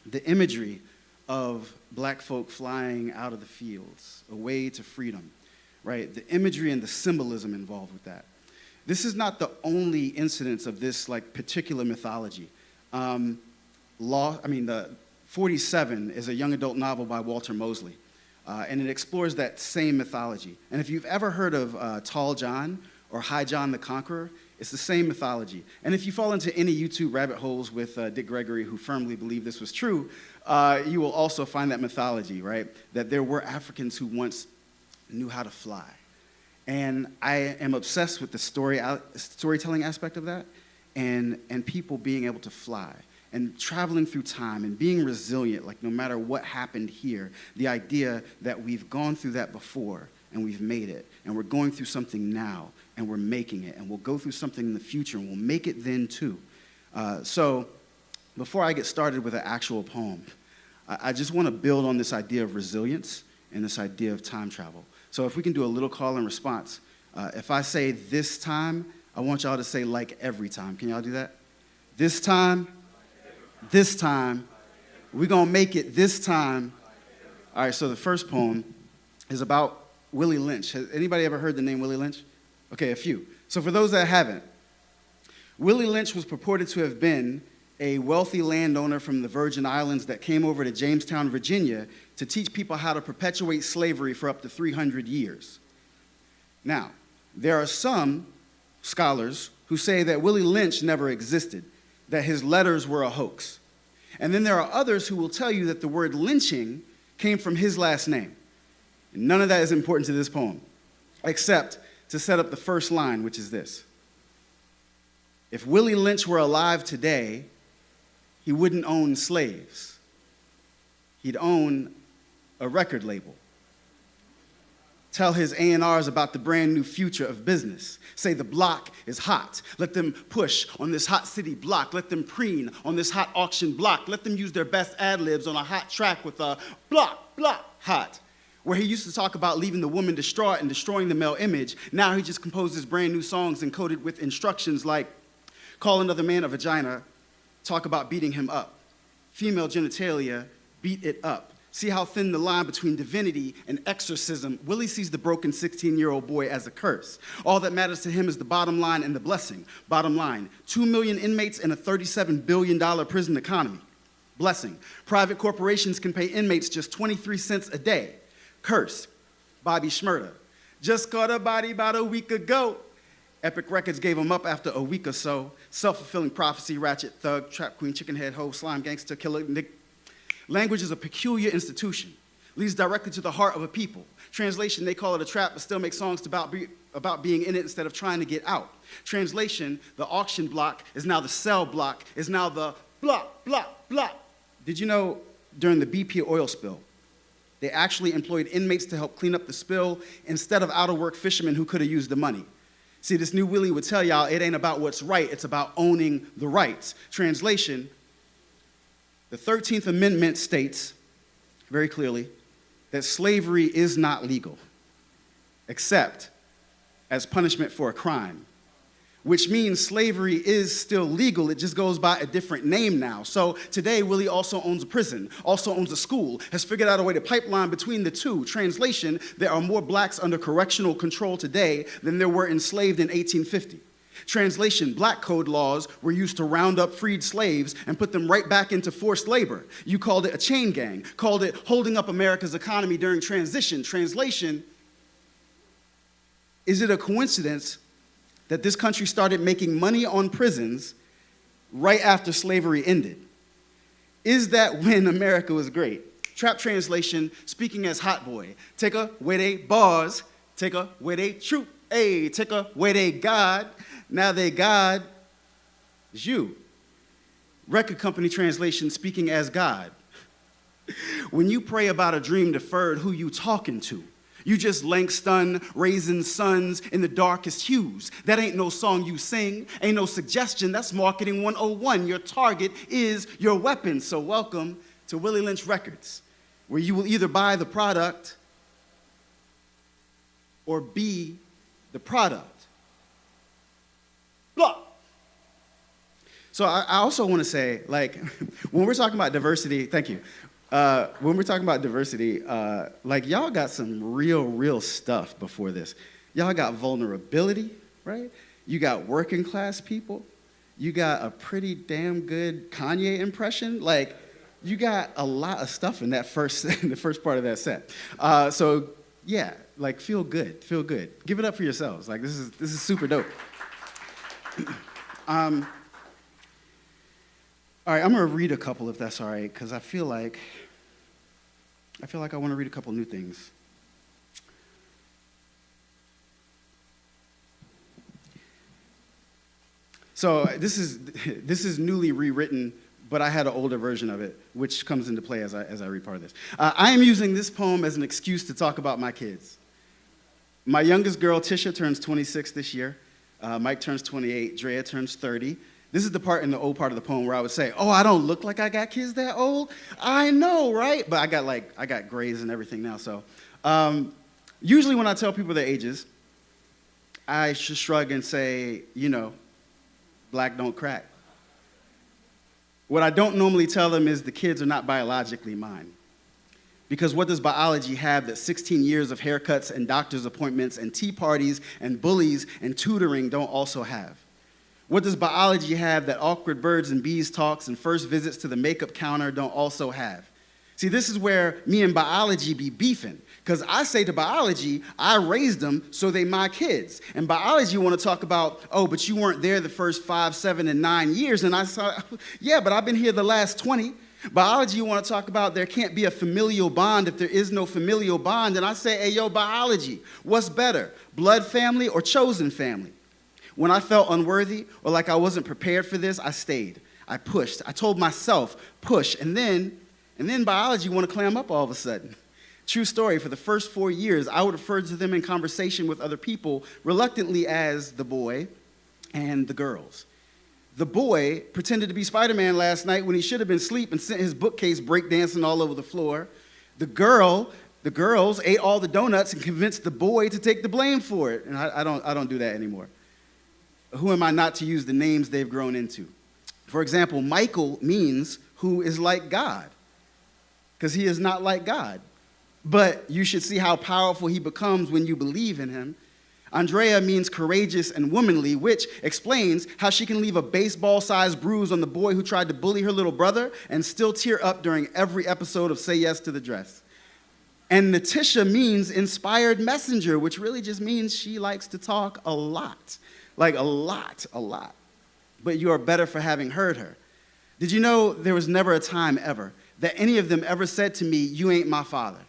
The imagery of black folk flying out of the fields, away to freedom, right? The imagery and the symbolism involved with that. This is not the only incidence of this, like, particular mythology. The 47 is a young adult novel by Walter Mosley, and it explores that same mythology. And if you've ever heard of Tall John or High John the Conqueror, it's the same mythology. And if you fall into any YouTube rabbit holes with Dick Gregory, who firmly believed this was true, you will also find that mythology, right? That there were Africans who once knew how to fly. And I am obsessed with the storytelling aspect of that, and people being able to fly and traveling through time and being resilient, like no matter what happened here, the idea that we've gone through that before and we've made it, and we're going through something now and we're making it, and we'll go through something in the future and we'll make it then too. So before I get started with an actual poem, I just want to build on this idea of resilience and this idea of time travel. So if we can do a little call and response. If I say this time, I want y'all to say like every time. Can y'all do that? This time, we're going to make it this time. All right, so the first poem is about Willie Lynch. Has anybody ever heard the name Willie Lynch? Okay, a few. So for those that haven't, Willie Lynch was purported to have been a wealthy landowner from the Virgin Islands that came over to Jamestown, Virginia, to teach people how to perpetuate slavery for up to 300 years. Now, there are some scholars who say that Willie Lynch never existed, that his letters were a hoax. And then there are others who will tell you that the word lynching came from his last name. And none of that is important to this poem, except to set up the first line, which is this. If Willie Lynch were alive today, he wouldn't own slaves. He'd own a record label. Tell his A&Rs about the brand new future of business. Say the block is hot. Let them push on this hot city block. Let them preen on this hot auction block. Let them use their best ad-libs on a hot track with a block, hot. Where he used to talk about leaving the woman distraught and destroying the male image, now he just composes brand new songs encoded with instructions like, call another man a vagina, talk about beating him up. Female genitalia, beat it up. See how thin the line between divinity and exorcism. Willie sees the broken 16-year-old boy as a curse. All that matters to him is the bottom line and the blessing. Bottom line, 2 million inmates in a $37 billion prison economy. Blessing, private corporations can pay inmates just 23 cents a day. Curse, Bobby Shmurda. Just caught a body about a week ago. Epic Records gave him up after a week or so. Self-fulfilling prophecy, ratchet, thug, trap queen, chicken head, hoe, slime, gangster, killer, nick. Language is a peculiar institution. Leads directly to the heart of a people. Translation, they call it a trap, but still make songs about being in it instead of trying to get out. Translation, the auction block is now the cell block, is now the block. Did you know during the BP oil spill, they actually employed inmates to help clean up the spill instead of out-of-work fishermen who could have used the money? See, this new Willie would tell y'all it ain't about what's right, it's about owning the rights. Translation, the 13th Amendment states very clearly that slavery is not legal, except as punishment for a crime, which means slavery is still legal, it just goes by a different name now. So today, Willie also owns a prison, also owns a school, has figured out a way to pipeline between the two. Translation, there are more blacks under correctional control today than there were enslaved in 1850. Translation, black code laws were used to round up freed slaves and put them right back into forced labor. You called it a chain gang, called it holding up America's economy during transition. Translation, is it a coincidence that this country started making money on prisons right after slavery ended? Is that when America was great? Trap translation, speaking as hot boy. Take away they bars, take away they troop, hey, take away they God. Now they God is you. Record company translation, speaking as God. When you pray about a dream deferred, who you talking to? You just lank stun, raising suns in the darkest hues. That ain't no song you sing, ain't no suggestion, that's marketing 101. Your target is your weapon. So welcome to Willie Lynch Records, where you will either buy the product or be the product. Blah. So I also want to say, like, when we're talking about diversity, thank you. When we're talking about diversity, like, y'all got some real stuff before this. Y'all got vulnerability, right? You got working class people. You got a pretty damn good Kanye impression. Like, you got a lot of stuff in that in the first part of that set. So yeah, like, feel good. Give it up for yourselves. Like, this is super dope. All right, I'm gonna read a couple if that's all right, because I feel like I want to read a couple new things. So this is newly rewritten, but I had an older version of it, which comes into play as I read part of this. I am using this poem as an excuse to talk about my kids. My youngest girl, Tisha, turns 26 this year. Mike turns 28. Drea turns 30. This is the part in the old part of the poem where I would say, oh, I don't look like I got kids that old. I know, right? But I got grays and everything now. So usually when I tell people their ages, I just shrug and say, you know, black don't crack. What I don't normally tell them is the kids are not biologically mine. Because what does biology have that 16 years of haircuts and doctor's appointments and tea parties and bullies and tutoring don't also have? What does biology have that awkward birds and bees talks and first visits to the makeup counter don't also have? See, this is where me and biology be beefing. Because I say to biology, I raised them, so they my kids. And biology want to talk about, oh, but you weren't there the first 5, 7, and 9 years. And I said, yeah, but I've been here the last 20. Biology want to talk about there can't be a familial bond if there is no familial bond. And I say, hey, yo, biology, what's better, blood family or chosen family? When I felt unworthy or like I wasn't prepared for this, I stayed. I pushed. I told myself, push. And then biology want to clam up all of a sudden. True story, for the first 4 years, I would refer to them in conversation with other people reluctantly as the boy and the girls. The boy pretended to be Spider-Man last night when he should have been asleep and sent his bookcase breakdancing all over the floor. The girls ate all the donuts and convinced the boy to take the blame for it. And I don't do that anymore. Who am I not to use the names they've grown into? For example, Michael means who is like God, because he is not like God. But you should see how powerful he becomes when you believe in him. Andrea means courageous and womanly, which explains how she can leave a baseball-sized bruise on the boy who tried to bully her little brother and still tear up during every episode of Say Yes to the Dress. And Natisha means inspired messenger, which really just means she likes to talk a lot. Like a lot. But you are better for having heard her. Did you know there was never a time ever that any of them ever said to me, you ain't my father?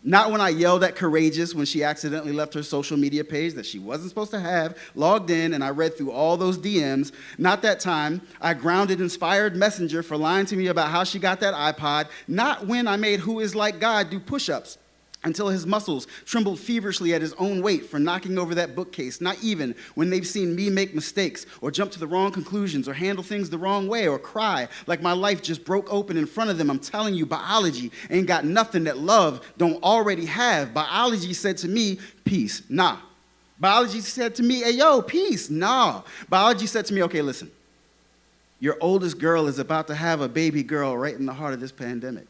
Not when I yelled at Courageous when she accidentally left her social media page that she wasn't supposed to have, logged in, and I read through all those DMs. Not that time. I grounded Inspired Messenger for lying to me about how she got that iPod. Not when I made Who Is Like God do push-ups until his muscles trembled feverishly at his own weight for knocking over that bookcase. Not even when they've seen me make mistakes or jump to the wrong conclusions or handle things the wrong way or cry like my life just broke open in front of them. I'm telling you, biology ain't got nothing that love don't already have. Biology said to me, peace, nah. Biology said to me, hey, yo, peace, nah. Biology said to me, okay, listen, your oldest girl is about to have a baby girl right in the heart of this pandemic.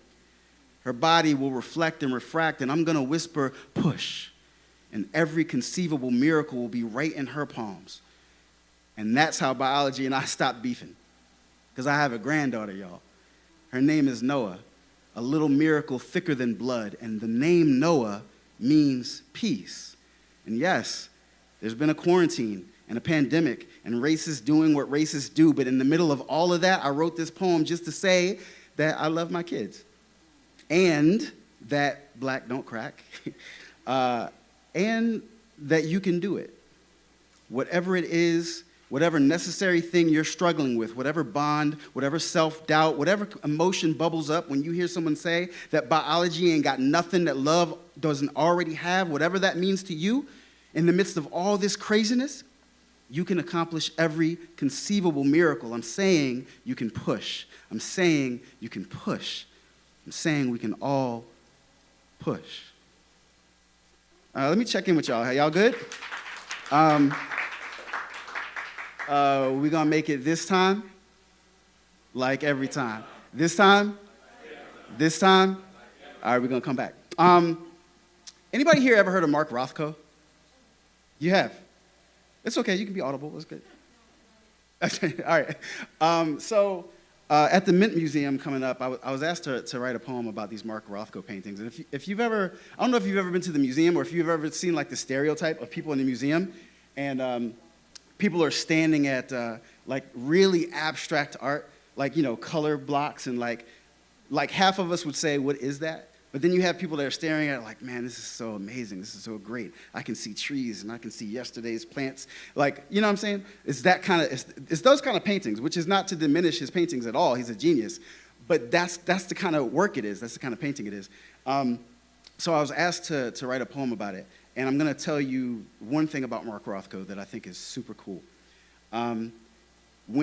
Her body will reflect and refract, and I'm going to whisper, push. And every conceivable miracle will be right in her palms. And that's how biology and I stopped beefing. Because I have a granddaughter, y'all. Her name is Noah, a little miracle thicker than blood. And the name Noah means peace. And yes, there's been a quarantine, and a pandemic and racists doing what racists do. But in the middle of all of that, I wrote this poem just to say that I love my kids and that black don't crack and that you can do it. Whatever it is, whatever necessary thing you're struggling with, whatever bond, whatever self-doubt, whatever emotion bubbles up when you hear someone say that biology ain't got nothing that love doesn't already have, whatever that means to you, in the midst of all this craziness, you can accomplish every conceivable miracle. I'm saying you can push. I'm saying you can push. I'm saying we can all push. Let me check in with y'all. Y'all good? We gonna make it this time? Like every time. This time? This time? All right, we're gonna come back. Anybody here ever heard of Mark Rothko? You have? It's okay, you can be audible, that's good. All right. So at the Mint Museum coming up, I was asked to write a poem about these Mark Rothko paintings. And if you've ever, I don't know if you've ever been to the museum or if you've ever seen like the stereotype of people in the museum, and people are standing at like really abstract art, like, you know, color blocks, and like half of us would say, what is that? But then you have people that are staring at it like, man, this is so amazing. This is so great. I can see trees and I can see yesterday's plants. Like, you know what I'm saying? It's that kind of, it's those kind of paintings, which is not to diminish his paintings at all. He's a genius. But that's the kind of work it is. That's the kind of painting it is. So I was asked to write a poem about it. And I'm going to tell you one thing about Mark Rothko that I think is super cool. When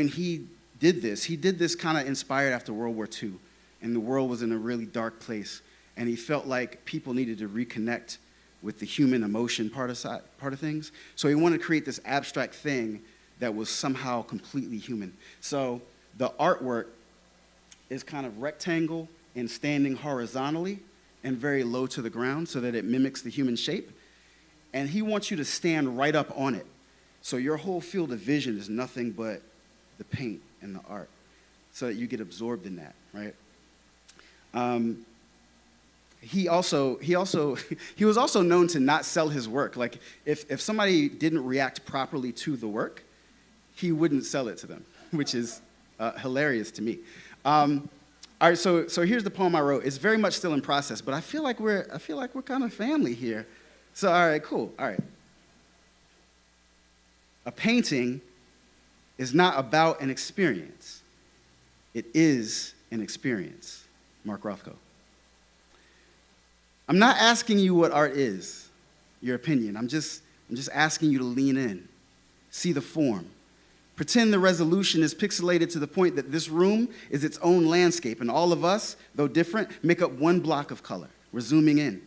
he did this kind of inspired after World War II. And the world was in a really dark place. And he felt like people needed to reconnect with the human emotion part of things. So he wanted to create this abstract thing that was somehow completely human. So the artwork is kind of rectangle and standing horizontally and very low to the ground so that it mimics the human shape. And he wants you to stand right up on it. So your whole field of vision is nothing but the paint and the art so that you get absorbed in that, right? He was also known to not sell his work. Like if somebody didn't react properly to the work, he wouldn't sell it to them, which is hilarious to me. All right, so here's the poem I wrote. It's very much still in process, but I feel like we're kind of family here. So all right, cool. All right. A painting is not about an experience. It is an experience. Mark Rothko. I'm not asking you what art is, your opinion. I'm just asking you to lean in, see the form. Pretend the resolution is pixelated to the point that this room is its own landscape, and all of us, though different, make up one block of color. We're zooming in.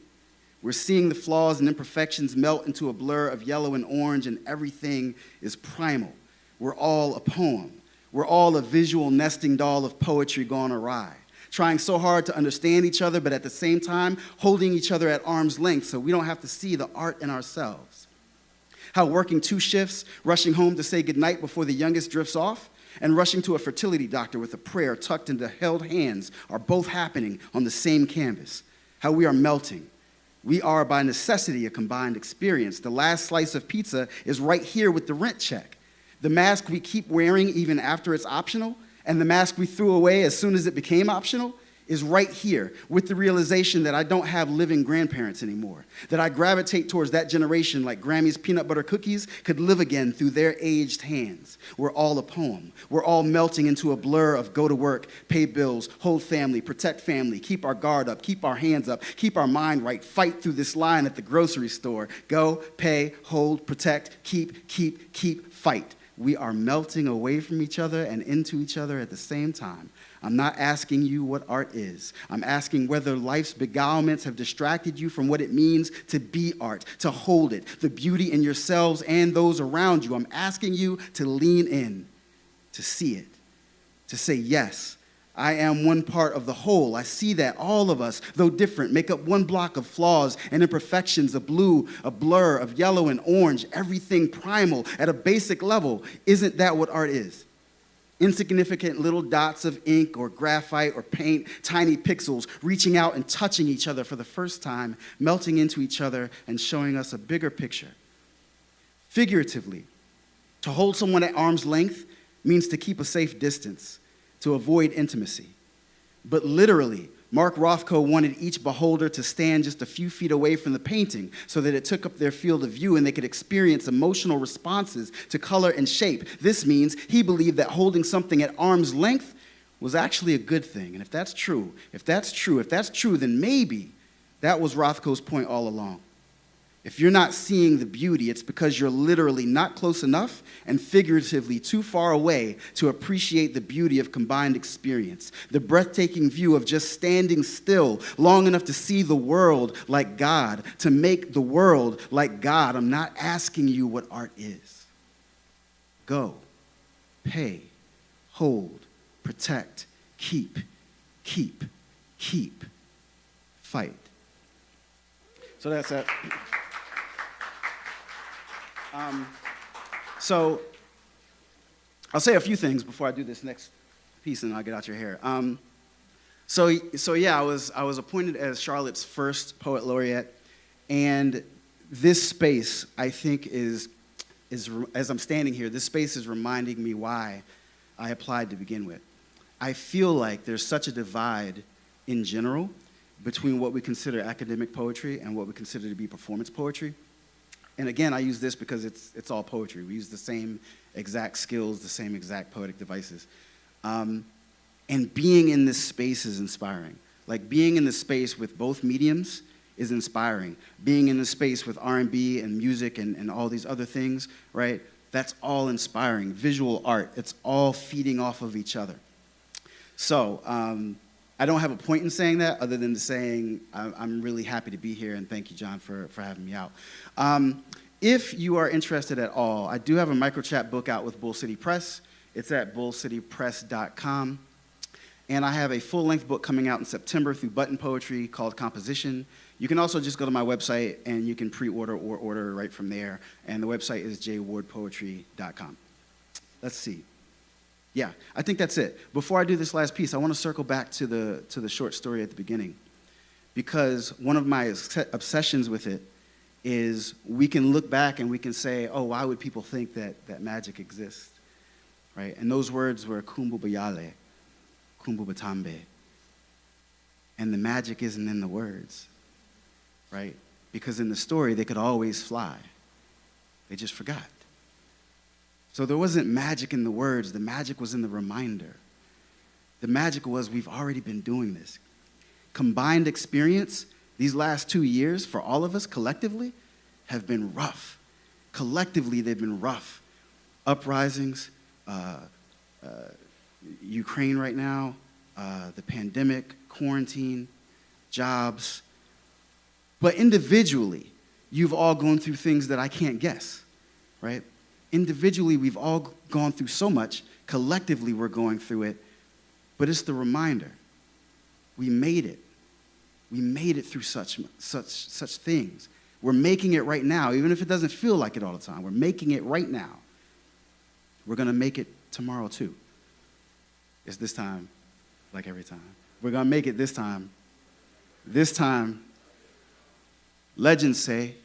We're seeing the flaws and imperfections melt into a blur of yellow and orange, and everything is primal. We're all a poem. We're all a visual nesting doll of poetry gone awry. Trying so hard to understand each other, but at the same time, holding each other at arm's length so we don't have to see the art in ourselves. How working 2 shifts, rushing home to say goodnight before the youngest drifts off, and rushing to a fertility doctor with a prayer tucked into held hands are both happening on the same canvas. How we are melting. We are, by necessity, a combined experience. The last slice of pizza is right here with the rent check. The mask we keep wearing even after it's optional, and the mask we threw away as soon as it became optional is right here with the realization that I don't have living grandparents anymore, that I gravitate towards that generation like Grammy's peanut butter cookies could live again through their aged hands. We're all a poem. We're all melting into a blur of go to work, pay bills, hold family, protect family, keep our guard up, keep our hands up, keep our mind right, fight through this line at the grocery store. Go, pay, hold, protect, keep, fight. We are melting away from each other and into each other at the same time. I'm not asking you what art is. I'm asking whether life's beguilements have distracted you from what it means to be art, to hold it, the beauty in yourselves and those around you. I'm asking you to lean in, to see it, to say, yes, I am one part of the whole. I see that all of us, though different, make up one block of flaws and imperfections, a blue, a blur of yellow and orange, everything primal at a basic level. Isn't that what art is? Insignificant little dots of ink or graphite or paint, tiny pixels reaching out and touching each other for the first time, melting into each other and showing us a bigger picture. Figuratively, To hold someone at arm's length means to keep a safe distance, to avoid intimacy. But literally, Mark Rothko wanted each beholder to stand just a few feet away from the painting so that it took up their field of view and they could experience emotional responses to color and shape. This means he believed that holding something at arm's length was actually a good thing. And if that's true, then maybe that was Rothko's point all along. If you're not seeing the beauty, it's because you're literally not close enough and figuratively too far away to appreciate the beauty of combined experience. The breathtaking view of just standing still long enough to see the world like God, to make the world like God. I'm not asking you what art is. Go, pay, hold, protect, keep, fight. So that's that. So I'll say a few things before I do this next piece and I'll get out your hair. So yeah, I was appointed as Charlotte's first poet laureate, and this space, I think, is as I'm standing here, this space is reminding me why I applied to begin with. I feel like there's such a divide in general between what we consider academic poetry and what we consider to be performance poetry. And again, I use this because it's all poetry. We use the same exact skills, the same exact poetic devices. And being in this space is inspiring. Like being in the space with both mediums is inspiring. Being in the space with R&B and music and all these other things, right? That's all inspiring. Visual art, it's all feeding off of each other. So I don't have a point in saying that other than saying I'm really happy to be here, and thank you, John, for having me out. If you are interested at all, I do have a microchat book out with Bull City Press. It's at bullcitypress.com. And I have a full-length book coming out in September through Button Poetry called Composition. You can also just go to my website, and you can pre-order or order right from there. And the website is jwardpoetry.com. Let's see. Yeah, I think that's it. Before I do this last piece, I want to circle back to the short story at the beginning, because one of my obsessions with it is we can look back and we can say, oh, why would people think that magic exists, right? And those words were kumbu bayale, kumbu batambe. And the magic isn't in the words, right? Because in the story, they could always fly. They just forgot. So there wasn't magic in the words. The magic was in the reminder. The magic was we've already been doing this. Combined experience, these last 2 years, for all of us collectively, have been rough. Collectively, they've been rough. Uprisings, Ukraine right now, the pandemic, quarantine, jobs. But individually, you've all gone through things that I can't guess, right? Individually, we've all gone through so much. Collectively, we're going through it. But it's the reminder. We made it. We made it through such things. We're making it right now, even if it doesn't feel like it all the time. We're making it right now. We're going to make it tomorrow, too. It's this time, like every time. We're going to make it this time. This time, legends say,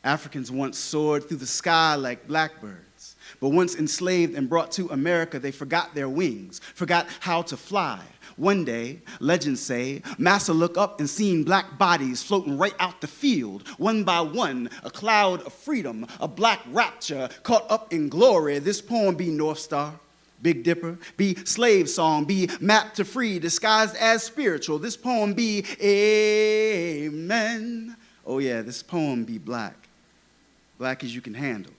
Africans once soared through the sky like blackbirds, but once enslaved and brought to America, they forgot their wings, forgot how to fly. One day, legends say, Massa looked up and seen black bodies floating right out the field. One by one, a cloud of freedom, a black rapture caught up in glory. This poem be North Star, Big Dipper, be slave song, be map to free, disguised as spiritual. This poem be Amen. Oh yeah, this poem be black. Black as you can handle.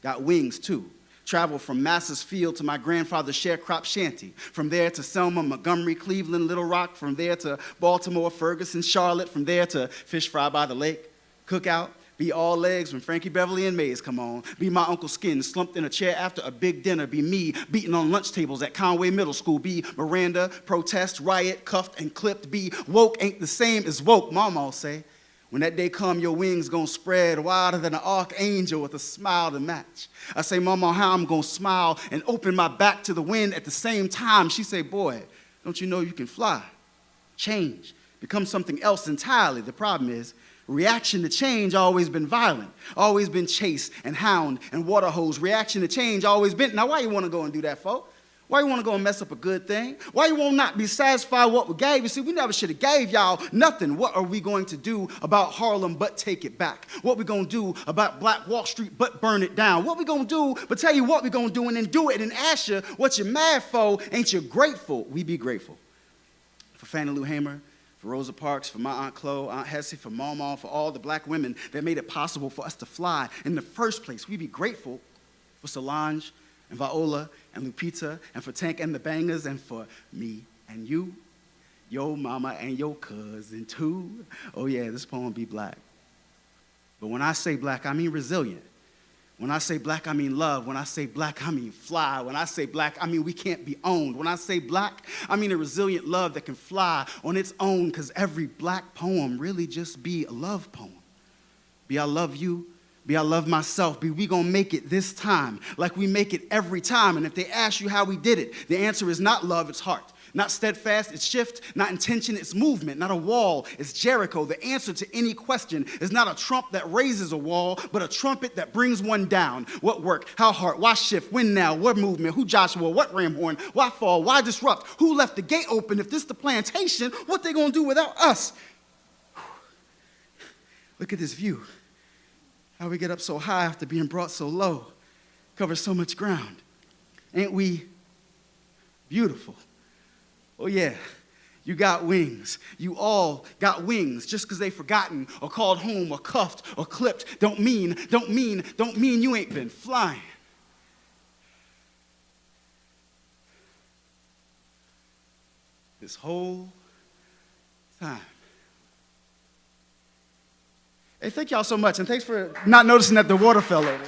Got wings too. Travel from Massa's Field to my grandfather's sharecrop shanty. From there to Selma, Montgomery, Cleveland, Little Rock. From there to Baltimore, Ferguson, Charlotte. From there to Fish Fry by the Lake. Cookout. Be all legs when Frankie Beverly and Mays come on. Be my Uncle Skin slumped in a chair after a big dinner. Be me beating on lunch tables at Conway Middle School. Be Miranda, protest, riot, cuffed and clipped. Be woke ain't the same as woke, Mama say. When that day come, your wings gonna spread wider than an archangel with a smile to match. I say, Mama, how I'm gonna smile and open my back to the wind at the same time. She say, boy, don't you know you can fly, change, become something else entirely. The problem is, Reaction to change always been violent, always been chase and hound and water hose. Reaction to change always been, now why you want to go and do that, folks? Why you want to go and mess up a good thing? Why you won't not be satisfied with what we gave you? See, we never should have gave y'all nothing. What are we going to do about Harlem but take it back? What we going to do about Black Wall Street but burn it down? What we going to do but tell you what we going to do and then do it and ask you what you mad for? Ain't you grateful? We be grateful. For Fannie Lou Hamer, for Rosa Parks, for my Aunt Chloe, Aunt Hessie, for Mama, for all the black women that made it possible for us to fly in the first place. We be grateful for Solange and Viola and Lupita and for Tank and the Bangers and for me and you, your mama and your cousin too. Oh yeah, this poem be black. But when I say black, I mean resilient. When I say black, I mean love. When I say black, I mean fly. When I say black, I mean we can't be owned. When I say black, I mean a resilient love that can fly on its own, because every black poem really just be a love poem. Be I love you, be I love myself, be we gonna make it this time like we make it every time. And if they ask you how we did it, the answer is not love, it's heart. Not steadfast, it's shift. Not intention, it's movement. Not a wall, it's Jericho. The answer to any question is not a trump that raises a wall, but a trumpet that brings one down. What work? How hard? Why shift? When now? What movement? Who Joshua? What ram horn? Why fall? Why disrupt? Who left the gate open? If this the plantation, what they gonna do without us? Look at this view. How we get up so high after being brought so low. Cover so much ground. Ain't we beautiful? Oh yeah, you got wings. You all got wings. Just because they forgotten or called home or cuffed or clipped don't mean you ain't been flying. This whole time. Hey, thank y'all so much, and thanks for not noticing that the water fell over.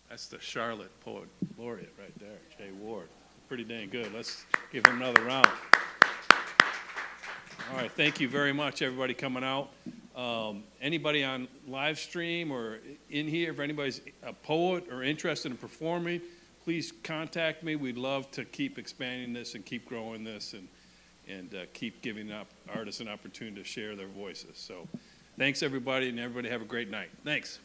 That's the Charlotte Poet Laureate right there, Jay Ward. Pretty dang good. Let's give him another round. All right, thank you very much, everybody coming out. Anybody on live stream or in here, if anybody's a poet or interested in performing, please contact me. We'd love to keep expanding this and keep growing this and keep giving up artists an opportunity to share their voices. So thanks, everybody, and everybody have a great night. Thanks.